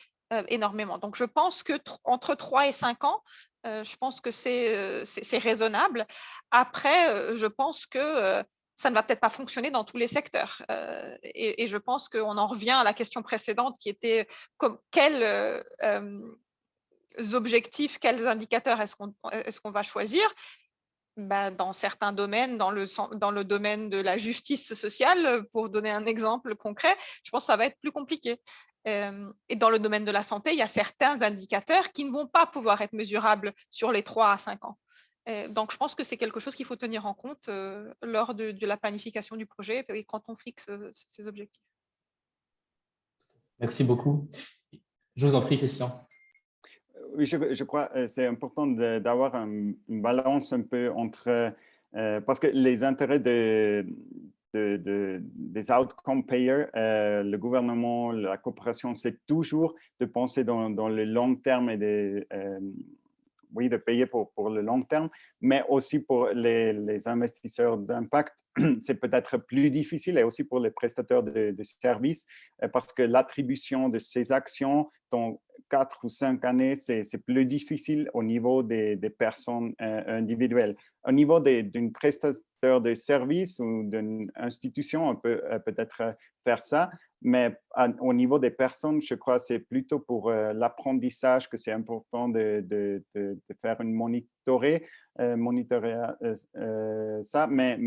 énormément. Donc, je pense qu'entre 3 et 5 ans, je pense que c'est raisonnable. Après, je pense que ça ne va peut-être pas fonctionner dans tous les secteurs. Et je pense qu'on en revient à la question précédente qui était quels objectifs, quels indicateurs est-ce qu'on va choisir? Dans certains domaines, dans le domaine de la justice sociale, pour donner un exemple concret, je pense que ça va être plus compliqué. Et dans le domaine de la santé, il y a certains indicateurs qui ne vont pas pouvoir être mesurables sur les 3 à 5 ans. Donc, je pense que c'est quelque chose qu'il faut tenir en compte lors de la planification du projet et quand on fixe ces objectifs. Merci beaucoup. Je vous en prie, Christian. Oui, je crois que c'est important d'avoir une balance un peu entre, parce que les intérêts des outcome payers, le gouvernement, la coopération, c'est toujours de penser dans le long terme et de payer pour le long terme, mais aussi pour les investisseurs d'impact, c'est peut-être plus difficile, et aussi pour les prestataires de services, parce que l'attribution de ces actions dans 4 ou 5 années, c'est plus difficile au niveau des personnes individuelles. Au niveau d'un prestataire de services ou d'une institution, on peut peut-être faire ça, mais au niveau des personnes, je crois que c'est plutôt pour l'apprentissage que c'est important de faire une monitorer ça, mais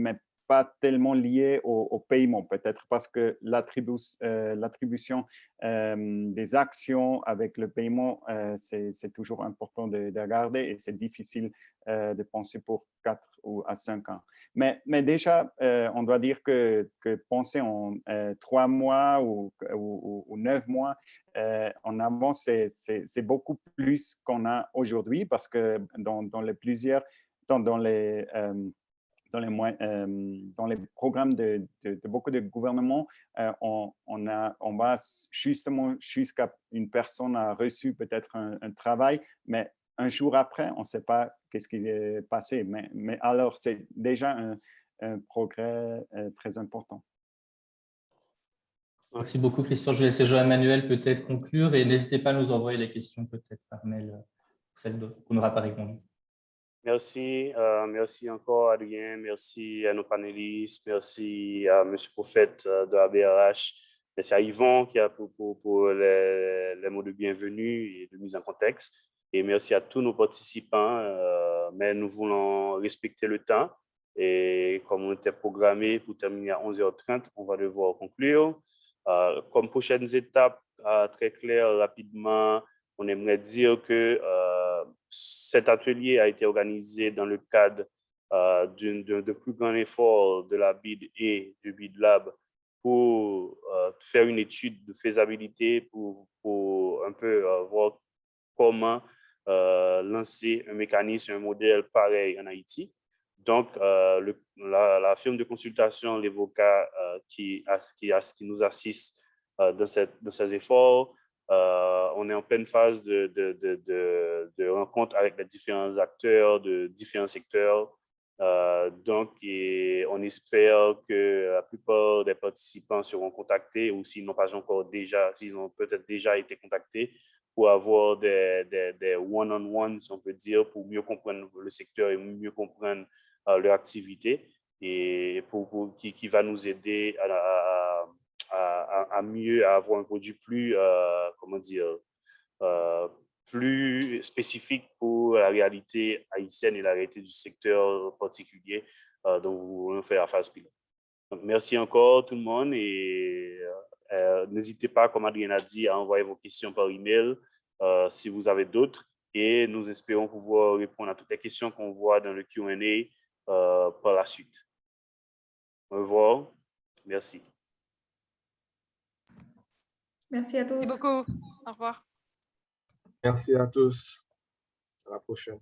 pas tellement lié au paiement, peut-être parce que l'attribution des actions avec le paiement, c'est toujours important de regarder, et c'est difficile de penser pour 4 ou à 5 ans. Mais déjà, on doit dire que penser en 3 mois ou 9 mois en avant, c'est beaucoup plus qu'on a aujourd'hui, parce que dans les programmes de beaucoup de gouvernements, on va justement jusqu'à une personne a reçu peut-être un travail, mais un jour après, on ne sait pas qu'est-ce qui est passé. Mais alors, c'est déjà un progrès très important. Merci beaucoup, Christian. Je vais laisser Joël-Emmanuel peut-être conclure, et n'hésitez pas à nous envoyer les questions peut-être par mail pour celles qu'on n'aura pas répondu. Merci, merci encore Adrien, merci à nos panélistes, merci à M. Prophète de la BRH, merci à Yvon qui a pour les mots de bienvenue et de mise en contexte, et merci à tous nos participants, mais nous voulons respecter le temps, et comme on était programmé pour terminer à 11h30, on va devoir conclure. Comme prochaines étapes, très claires, rapidement, on aimerait dire que cet atelier a été organisé dans le cadre de plus grand effort de la BID et du BID Lab pour faire une étude de faisabilité pour un peu voir comment lancer un mécanisme, un modèle pareil en Haïti. Donc, la firme de consultation, l'Evoca, qui nous assiste dans ces efforts, on est en pleine phase de rencontre avec les différents acteurs de différents secteurs. Donc, on espère que la plupart des participants seront contactés, ou s'ils n'ont pas encore déjà, s'ils ont peut-être déjà été contactés, pour avoir des one-on-one, si on peut dire, pour mieux comprendre le secteur et mieux comprendre leur activité, et qui va nous aider à mieux avoir un produit plus, plus spécifiques pour la réalité haïtienne et la réalité du secteur particulier dont vous voulez faire face. Donc, merci encore tout le monde et n'hésitez pas, comme Adrien a dit, à envoyer vos questions par email si vous avez d'autres et nous espérons pouvoir répondre à toutes les questions qu'on voit dans le Q&A par la suite. Au revoir. Merci. Merci à tous. Merci beaucoup. Au revoir. Merci à tous. À la prochaine.